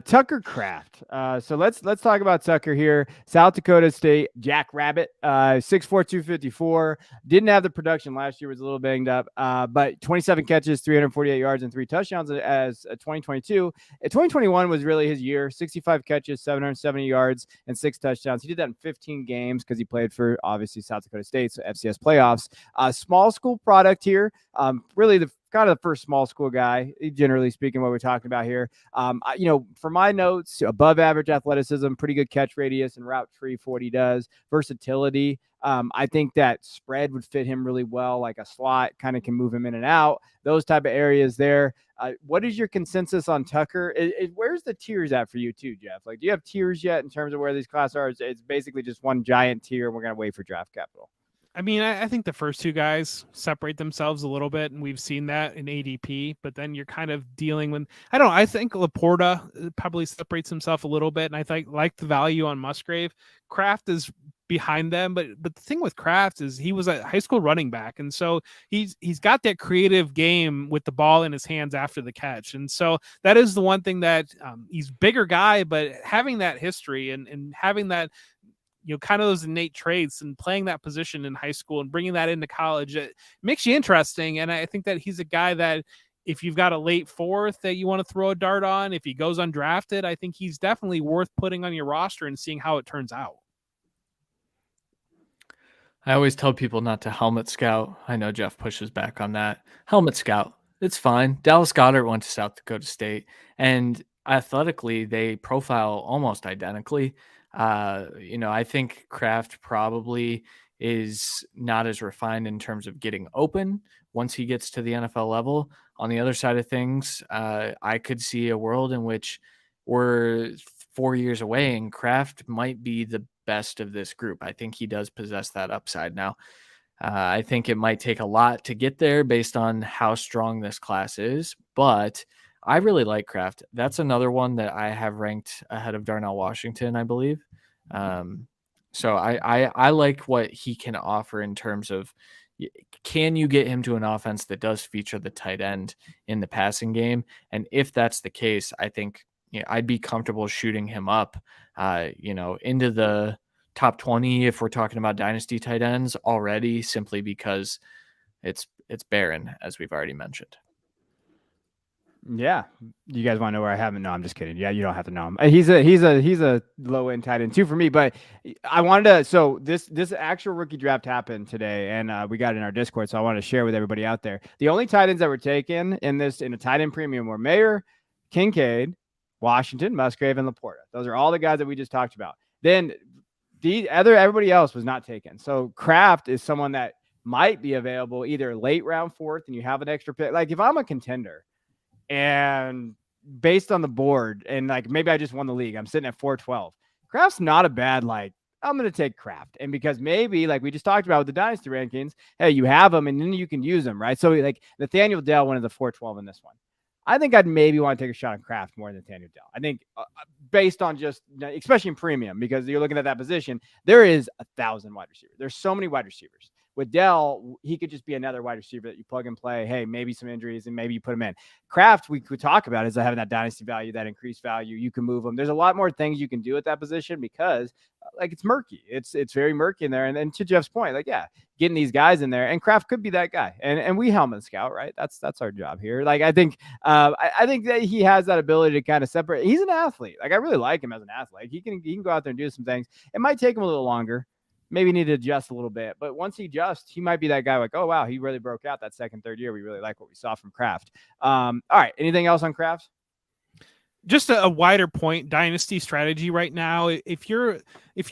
Tucker Kraft. So let's talk about Tucker here. South Dakota State Jackrabbit, 6'4", 254. Didn't have the production last year, was a little banged up, but 27 catches, 348 yards, and 3 touchdowns as 2022. 2021 was really his year. 65 catches, 770 yards, and 6 touchdowns. He did that in 15 games because he played for obviously South Dakota State, so FCS playoffs. Small school product here. Really the kind of the first small school guy, generally speaking, what we're talking about here. For my notes, above average athleticism, pretty good catch radius and route tree for what he does. Versatility. I think that spread would fit him really well, like a slot, kind of can move him in and out. Those type of areas there. What is your consensus on Tucker? Where's the tiers at for you too, Jeff? Like, do you have tiers yet in terms of where these classes are? It's basically just one giant tier, and we're going to wait for draft capital. I mean, I think the first two guys separate themselves a little bit, and we've seen that in ADP, but then you're kind of dealing with, I think LaPorta probably separates himself a little bit, and I think like the value on Musgrave. Kraft is behind them, but the thing with Kraft is he was a high school running back, and so he's got that creative game with the ball in his hands after the catch, and so that is the one thing that he's bigger guy, but having that history and having that, kind of those innate traits and playing that position in high school and bringing that into college, it makes you interesting. And I think that he's a guy that if you've got a late fourth that you want to throw a dart on, if he goes undrafted, I think he's definitely worth putting on your roster and seeing how it turns out. I always tell people not to helmet scout. I know Jeff pushes back on that. Helmet scout, it's fine. Dallas Goedert went to South Dakota State, and athletically, they profile almost identically. I think Kraft probably is not as refined in terms of getting open once he gets to the NFL level. On the other side of things, I could see a world in which we're 4 years away and Kraft might be the best of this group. I think he does possess that upside now. I think it might take a lot to get there based on how strong this class is, but I really like Kraft. That's another one that I have ranked ahead of Darnell Washington, I believe. So I like what he can offer in terms of, can you get him to an offense that does feature the tight end in the passing game? And if that's the case, I think I'd be comfortable shooting him up, into the top 20 if we're talking about dynasty tight ends already, simply because it's barren, as we've already mentioned. Yeah, you guys want to know where I have him? No, I'm just kidding. Yeah, you don't have to know him. He's a low end tight end too for me. But I wanted to. So this actual rookie draft happened today, and we got it in our Discord. So I wanted to share with everybody out there. The only tight ends that were taken in a tight end premium were Mayer, Kincaid, Washington, Musgrave, and LaPorta. Those are all the guys that we just talked about. Then everybody else was not taken. So Kraft is someone that might be available either late round fourth, and you have an extra pick. Like if I'm a contender, and based on the board, and like maybe I just won the league, I'm sitting at 412. Kraft's not a bad, I'm going to take Kraft. And because maybe, like we just talked about with the dynasty rankings, hey, you have them and then you can use them, right? So like Nathaniel Dell went to the 412 in this one. I think I'd maybe want to take a shot on Kraft more than Nathaniel Dell. I think based on just, especially in premium, because you're looking at that position, there is 1,000 wide receivers. There's so many wide receivers. With Dell, he could just be another wide receiver that you plug and play. Hey, maybe some injuries and maybe you put him in. Kraft, we could talk about is having that dynasty value, that increased value. You can move him. There's a lot more things you can do at that position because it's murky. It's very murky in there. And then to Jeff's point, getting these guys in there, and Kraft could be that guy. And we helmet scout, right? That's our job here. I think that he has that ability to kind of separate. He's an athlete. I really like him as an athlete. He can go out there and do some things. It might take him a little longer. Maybe need to adjust a little bit, but once he adjusts, he might be that guy oh, wow, he really broke out that second, third year. We really like what we saw from Kraft. All right. Anything else on Kraft? Just a wider point, dynasty strategy right now. If your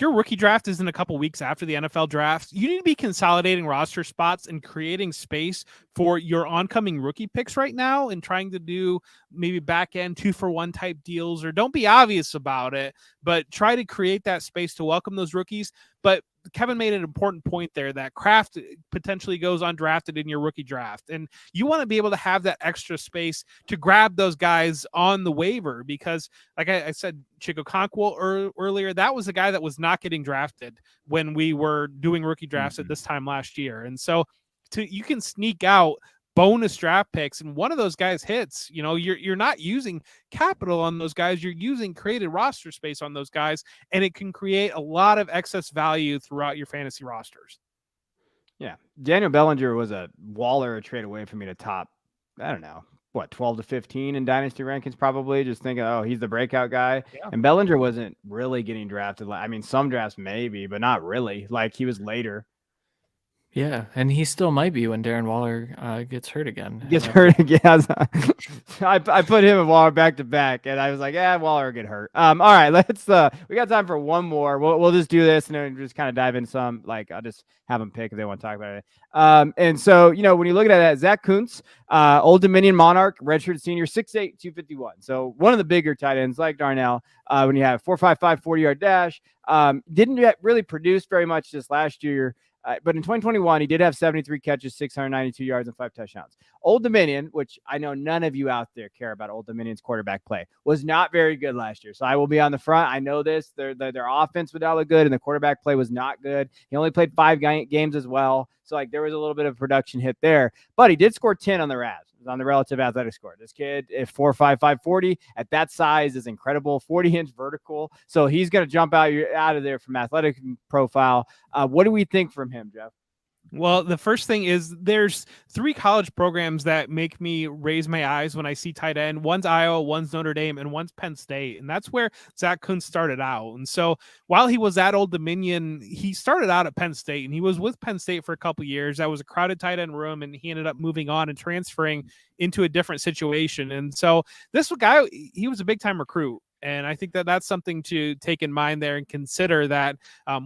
rookie draft is in a couple weeks after the NFL draft, you need to be consolidating roster spots and creating space for your oncoming rookie picks right now, and trying to do maybe back end 2-for-1 type deals, or don't be obvious about it, but try to create that space to welcome those rookies. But Kevin made an important point there that Kraft potentially goes undrafted in your rookie draft, and you want to be able to have that extra space to grab those guys on the waiver, because like I said, Chico Conquo earlier, that was a guy that was not getting drafted when we were doing rookie drafts at this time last year. And so you can sneak out bonus draft picks, and one of those guys hits, you're not using capital on those guys, you're using created roster space on those guys, and it can create a lot of excess value throughout your fantasy rosters. Yeah. Daniel Bellinger was a Waller a trade away from me to top, I don't know, 12 to 15 in dynasty rankings, probably, just thinking, oh, he's the breakout guy. Yeah. And Bellinger wasn't really getting drafted. I mean, some drafts maybe, but not really. Like, he was later. Yeah, and he still might be when Darren Waller gets hurt again. I put him and Waller back to back, and I was like, Waller will get hurt. All right, let's. We got time for one more. We'll just do this, and then just kind of dive in some. Like, I'll just have them pick if they want to talk about it. And so, when you look at that, Zach Kuntz, Old Dominion Monarch, redshirt senior, 6'8", 251. So one of the bigger tight ends, like Darnell. When you have 4.55 40-yard dash, didn't really produce very much this last year. But in 2021, he did have 73 catches, 692 yards, and 5 touchdowns. Old Dominion, which I know none of you out there care about Old Dominion's quarterback play, was not very good last year. So I will be on the front. I know this. Their offense was not look good, and the quarterback play was not good. He only played 5 games as well. So, there was a little bit of production hit there. But he did score 10 on the RAS. On the relative athletic score. This kid, if 4.55 40 at that size, is incredible. 40-inch vertical. So he's going to jump out of there from athletic profile. What do we think from him, Jeff? Well, the first thing is there's 3 college programs that make me raise my eyes when I see tight end. One's Iowa, one's Notre Dame, and one's Penn State. And that's where Zach Kuntz started out. And so while he was at Old Dominion, he started out at Penn State, and he was with Penn State for a couple years. That was a crowded tight end room, and he ended up moving on and transferring into a different situation. And so this guy, he was a big-time recruit. And I think that that's something to take in mind there, and consider that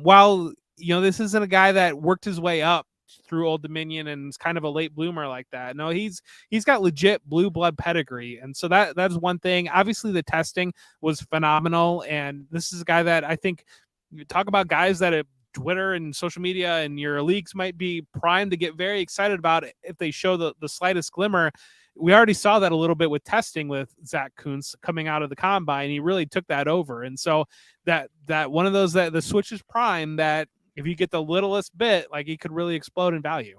while, this isn't a guy that worked his way up through Old Dominion and is kind of a late bloomer like that. No, he's got legit blue blood pedigree. And so that's one thing. Obviously the testing was phenomenal. And this is a guy that I think, you talk about guys that at Twitter and social media and your leagues might be primed to get very excited about it if they show the slightest glimmer. We already saw that a little bit with testing with Zach Kuntz coming out of the combine. He really took that over. And so that one of those, that the switch is prime, that if you get the littlest bit, he could really explode in value.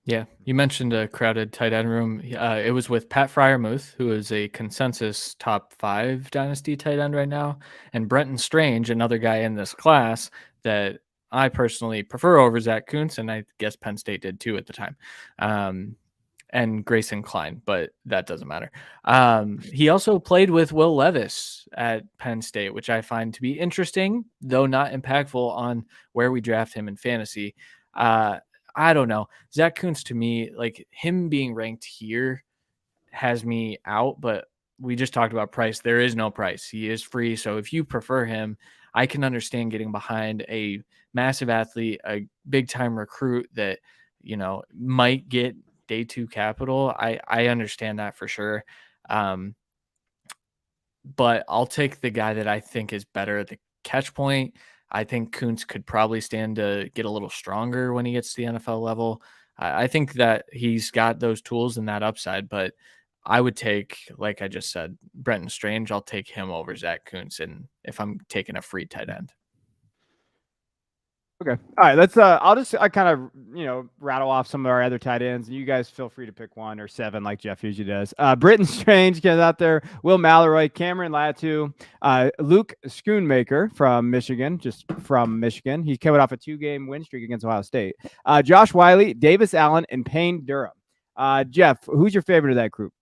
Yeah, you mentioned a crowded tight end room. It was with Pat Freiermuth, who is a consensus top 5 dynasty tight end right now, and Brenton Strange, another guy in this class that I personally prefer over Zach Kuntz, and I guess Penn State did too at the time. And Grayson Klein, but that doesn't matter. He also played with Will Levis at Penn State, which I find to be interesting, though not impactful on where we draft him in fantasy. I don't know. Zach Kuntz, to me, him being ranked here has me out, but we just talked about price. There is no price. He is free. So if you prefer him, I can understand getting behind a massive athlete, a big time recruit that, might get day 2 capital. I understand that for sure. But I'll take the guy that I think is better at the catch point. I think Kuntz could probably stand to get a little stronger when he gets to the NFL level. I think that he's got those tools and that upside, but I would take, like I just said, Brenton Strange. I'll take him over Zach Kuntz, and if I'm taking a free tight end. Okay. All right. Let's, I kind of, rattle off some of our other tight ends, and you guys feel free to pick 1 or 7 like Jeff usually does. Britton Strange gets out there, Will Mallory, Cameron Latu, Luke Schoonmaker from Michigan, He's coming off a 2-game win streak against Ohio State. Josh Wiley, Davis Allen, and Payne Durham. Jeff, who's your favorite of that group?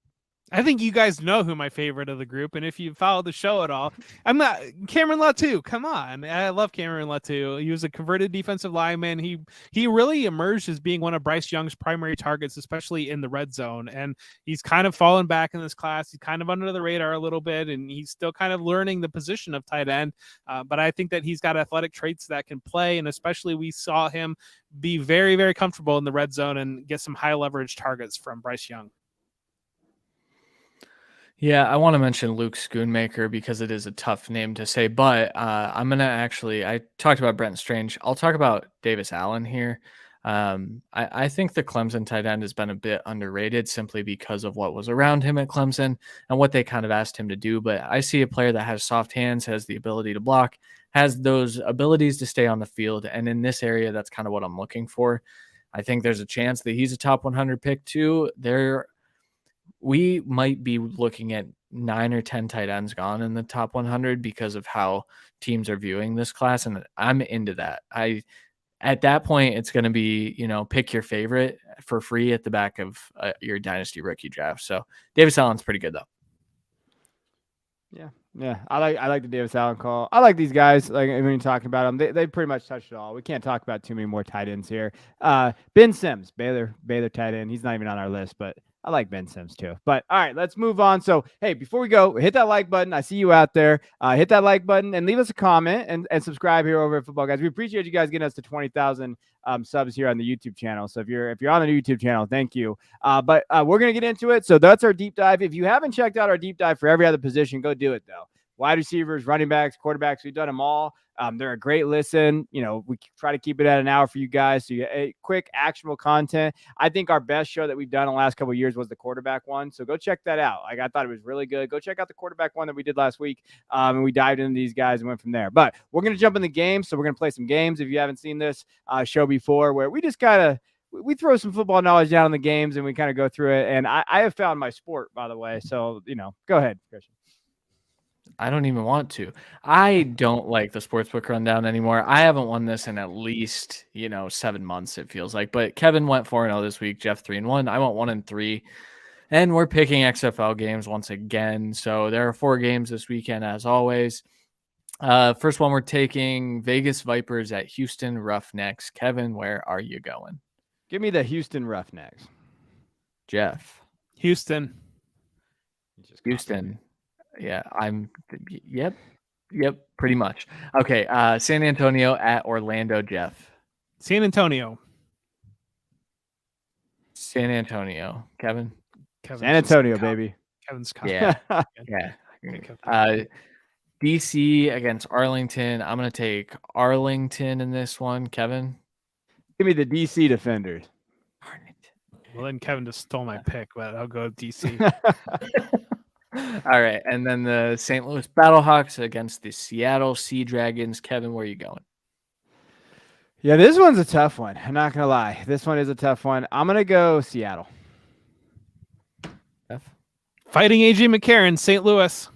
I think you guys know who my favorite of the group, and if you follow the show at all, I'm not Cameron Latu. Come on, I love Cameron Latu. He was a converted defensive lineman. He really emerged as being one of Bryce Young's primary targets, especially in the red zone. And he's kind of fallen back in this class. He's kind of under the radar a little bit, and he's still kind of learning the position of tight end. But I think that he's got athletic traits that can play, and especially we saw him be very, very comfortable in the red zone and get some high leverage targets from Bryce Young. Yeah, I want to mention Luke Schoonmaker because it is a tough name to say, but I'm going to I talked about Brenton Strange. I'll talk about Davis Allen here. I think the Clemson tight end has been a bit underrated simply because of what was around him at Clemson and what they kind of asked him to do. But I see a player that has soft hands, has the ability to block, has those abilities to stay on the field. And in this area, that's kind of what I'm looking for. I think there's a chance that he's a top 100 pick too. We might be looking at 9 or 10 tight ends gone in the top 100 because of how teams are viewing this class. And I'm into that. At that point, it's going to be, pick your favorite for free at the back of your dynasty rookie draft. So Davis Allen's pretty good though. Yeah. I like the Davis Allen call. I like these guys. Like when you're talking about them, they pretty much touched it all. We can't talk about too many more tight ends here. Ben Sims, Baylor tight end. He's not even on our list, but I like Ben Sims too. But all right, let's move on. So, hey, before we go, hit that like button. I see you out there. Hit that like button and leave us a comment and subscribe here over at Football Guys. We appreciate you guys getting us to 20,000 subs here on the YouTube channel. So if you're on the YouTube channel, thank you. But we're going to get into it. So that's our deep dive. If you haven't checked out our deep dive for every other position, go do it though. Wide receivers, running backs, quarterbacks, we've done them all. They're a great listen. We try to keep it at an hour for you guys. So you get quick, actionable content. I think our best show that we've done in the last couple of years was the quarterback one. So go check that out. I thought it was really good. Go check out the quarterback one that we did last week. And we dived into these guys and went from there. But we're going to jump in the game. So we're going to play some games. If you haven't seen this show before, where we just we throw some football knowledge down in the games and we kind of go through it. And I have found my sport, by the way. So, go ahead, Christian. I don't even want to. I don't like the sportsbook rundown anymore. I haven't won this in at least, 7 months, it feels like. But Kevin went 4-0 this week, Jeff 3-1. I went 1-3. And we're picking XFL games once again. So there are 4 games this weekend, as always. First one, we're taking Vegas Vipers at Houston Roughnecks. Kevin, where are you going? Give me the Houston Roughnecks. Jeff. Houston. Houston. Yeah, yep, pretty much. Okay, San Antonio at Orlando, Jeff. San Antonio. San Antonio, Kevin. San Antonio, baby. Kevin's yeah. DC against Arlington. I'm going to take Arlington in this one, Kevin. Give me the DC Defenders. Arlington. Well, then Kevin just stole my pick, but I'll go with DC. All right, and then the St. Louis Battlehawks against the Seattle Sea Dragons. Kevin, where are you going? Yeah, this one's a tough one. I'm not going to lie. This one is a tough one. I'm going to go Seattle. Jeff? Fighting A.J. McCarron, St. Louis.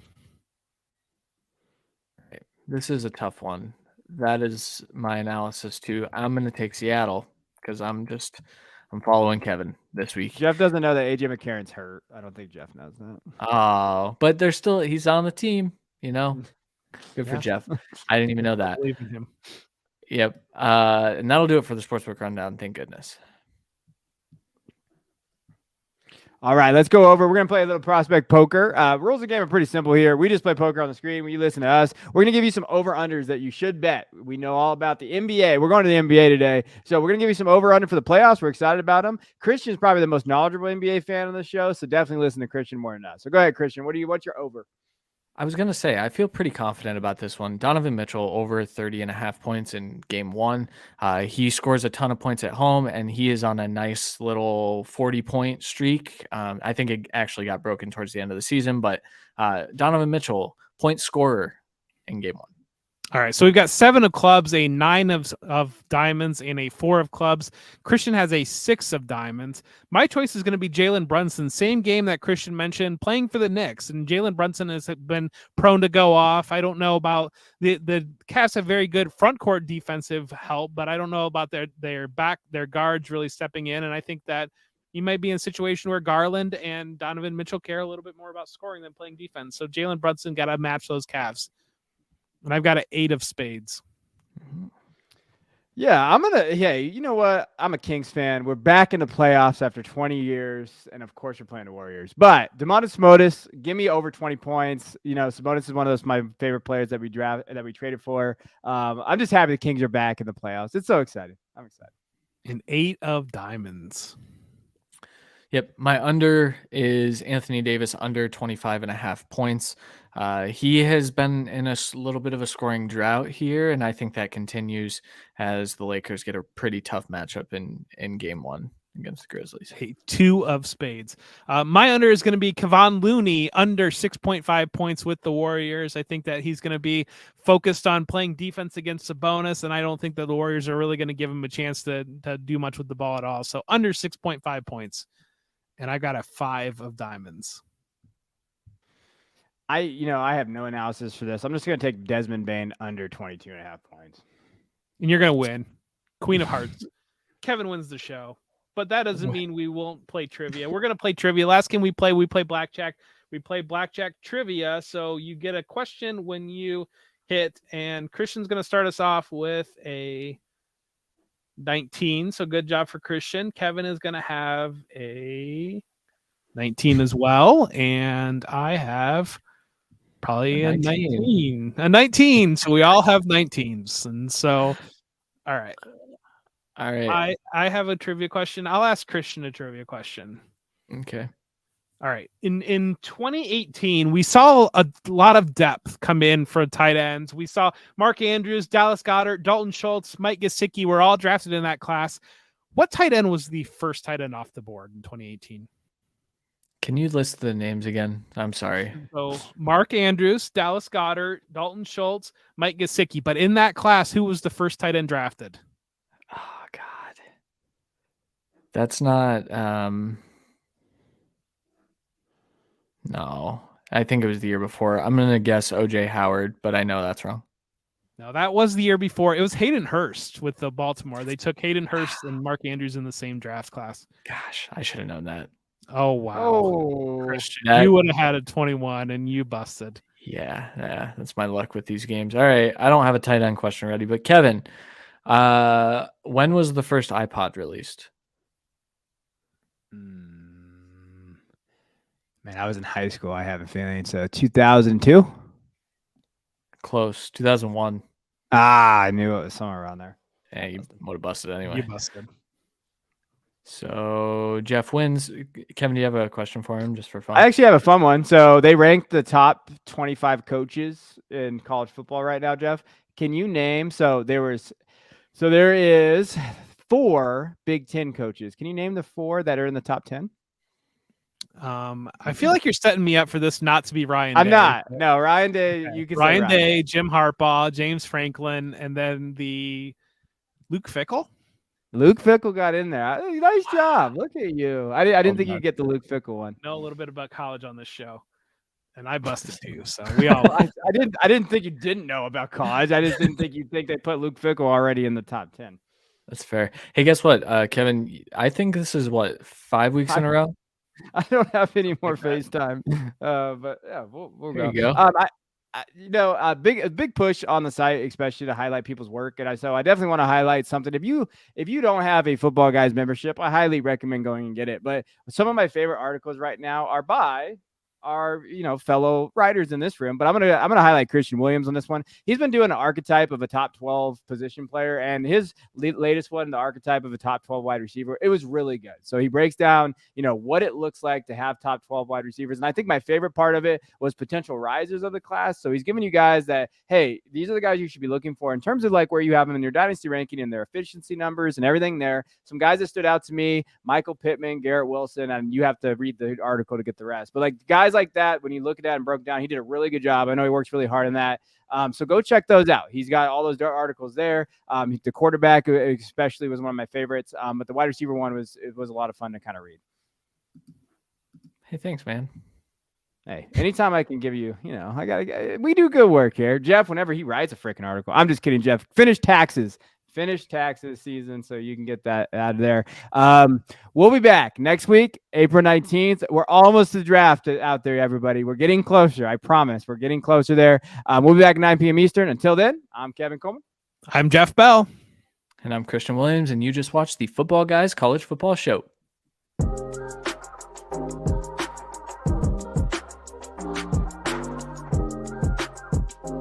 Right. This is a tough one. That is my analysis, too. I'm going to take Seattle because I'm following Kevin this week. Jeff doesn't know that A.J. McCarron's hurt. I don't think Jeff knows that. Oh, but he's on the team, Good for Jeff. I didn't even know that. I believe in him. Yep. And that'll do it for the Sportsbook Rundown. Thank goodness. All right, let's go over. We're going to play a little prospect poker. Rules of the game are pretty simple here. We just play poker on the screen. When you listen to us, we're going to give you some over-unders that you should bet. We know all about the NBA. We're going to the NBA today. So we're going to give you some over-under for the playoffs. We're excited about them. Christian's probably the most knowledgeable NBA fan on the show, so definitely listen to Christian more than us. So go ahead, Christian. What's your over? I was going to say, I feel pretty confident about this one. Donovan Mitchell over 30.5 points in game 1. He scores a ton of points at home, and he is on a nice little 40-point streak. I think it actually got broken towards the end of the season, but Donovan Mitchell, point scorer in game 1. All right, so we've got 7 of clubs, a 9 of diamonds, and a 4 of clubs. Christian has a 6 of diamonds. My choice is going to be Jalen Brunson, same game that Christian mentioned, playing for the Knicks. And Jalen Brunson has been prone to go off. I don't know about the Cavs have very good front court defensive help, but I don't know about their guards really stepping in. And I think that he might be in a situation where Garland and Donovan Mitchell care a little bit more about scoring than playing defense. So Jalen Brunson got to match those calves. And I've got an 8 of spades. Yeah, you know what? I'm a Kings fan. We're back in the playoffs after 20 years, and of course, we're playing the Warriors. But Domantas Sabonis, give me over 20 points. You know, Sabonis is one of those my favorite players that we traded for. I'm just happy the Kings are back in the playoffs. It's so exciting. I'm excited. An 8 of diamonds. Yep. My under is Anthony Davis under 25.5 points. He has been in a little bit of a scoring drought here, and I think that continues as the Lakers get a pretty tough matchup in game 1 against the Grizzlies. Hey, 2 of spades. My under is going to be Kevon Looney under 6.5 points with the Warriors. I think that he's going to be focused on playing defense against Sabonis, and I don't think that the Warriors are really going to give him a chance to do much with the ball at all. So under 6.5 points. And I got a 5 of diamonds. I have no analysis for this. I'm just going to take Desmond Bane under 22.5 points. And you're going to win. Queen of Hearts. Kevin wins the show. But that doesn't mean we won't play trivia. We're going to play trivia. Last game we play blackjack. We play blackjack trivia. So you get a question when you hit. And Christian's going to start us off with a 19. So good job for Christian. Kevin is going to have a 19 as well. And I have probably a 19. A 19. So we all have 19s. And so, all right. I have a trivia question. I'll ask Christian a trivia question. Okay. All right. In 2018, we saw a lot of depth come in for tight ends. We saw Mark Andrews, Dallas Goedert, Dalton Schultz, Mike Gesicki were all drafted in that class. What tight end was the first tight end off the board in 2018? Can you list the names again? I'm sorry. So Mark Andrews, Dallas Goedert, Dalton Schultz, Mike Gesicki. But in that class, who was the first tight end drafted? Oh, God. That's not... No, I think it was the year before. I'm going to guess O.J. Howard, but I know that's wrong. No, that was the year before. It was Hayden Hurst with the Baltimore. They took Hayden Hurst and Mark Andrews in the same draft class. Gosh, I should have known that. Oh, wow. Oh, Christian, you would have had a 21 and you busted. Yeah, that's my luck with these games. All right, I don't have a tight end question ready, but Kevin, when was the first iPod released? Man, I was in high school. I have a feeling. So 2002? Close. 2001. I knew it was somewhere around there. Yeah, you would have busted anyway. You busted. So Jeff wins. Kevin, do you have a question for him just for fun? I actually have a fun one. So they ranked the top 25 coaches in college football right now, Jeff. Can you name? So there is 4 Big Ten coaches. Can you name the 4 that are in the top 10? I feel like you're setting me up for this not to be Ryan Day. I'm not. No, Ryan Day. Okay. You can Ryan say Day, Jim Harbaugh, James Franklin, and then the Luke Fickell. Luke Fickell got in there. Nice job. Look at you. I didn't think you'd get the Luke Fickell one. Know a little bit about college on this show, and I busted too. So we all. I didn't think you didn't know about college. I just didn't think you'd think they put Luke Fickell already in the top 10. That's fair. Hey, guess what, Kevin? I think this is 5 weeks in a row. I don't have any more FaceTime, but yeah, we'll there go. You go. A big push on the site, especially to highlight people's work, and so I definitely want to highlight something. If you don't have a Football Guys membership, I highly recommend going and get it. But some of my favorite articles right now are by our fellow writers in this room, but I'm gonna highlight Christian Williams on this one. He's been doing an archetype of a top 12 position player, and his latest one, the archetype of a top 12 wide receiver, it was really good. So he breaks down what it looks like to have top 12 wide receivers, and I think my favorite part of it was potential risers of the class. So he's giving you guys that, hey, these are the guys you should be looking for in terms of like where you have them in your dynasty ranking and their efficiency numbers and everything there. Some guys that stood out to me: Michael Pittman, Garrett Wilson, and you have to read the article to get the rest. But like guys like that, when you look at that and broke down, he did a really good job. I know he works really hard on that. So go check those out. He's got all those articles there. The quarterback especially was one of my favorites. But the wide receiver one was a lot of fun to kind of read. Hey, thanks, man. Hey, anytime I can give you, we do good work here. Jeff, whenever he writes a freaking article, I'm just kidding, Jeff. Finish taxes finished taxes season, so you can get that out of there. We'll be back next week, April 19th. We're almost to the draft out there, everybody. We're getting closer. I promise. We're getting closer there. We'll be back at 9 p.m. Eastern. Until then, I'm Kevin Coleman. I'm Jeff Bell. And I'm Christian Williams, and you just watched the Football Guys College Football Show.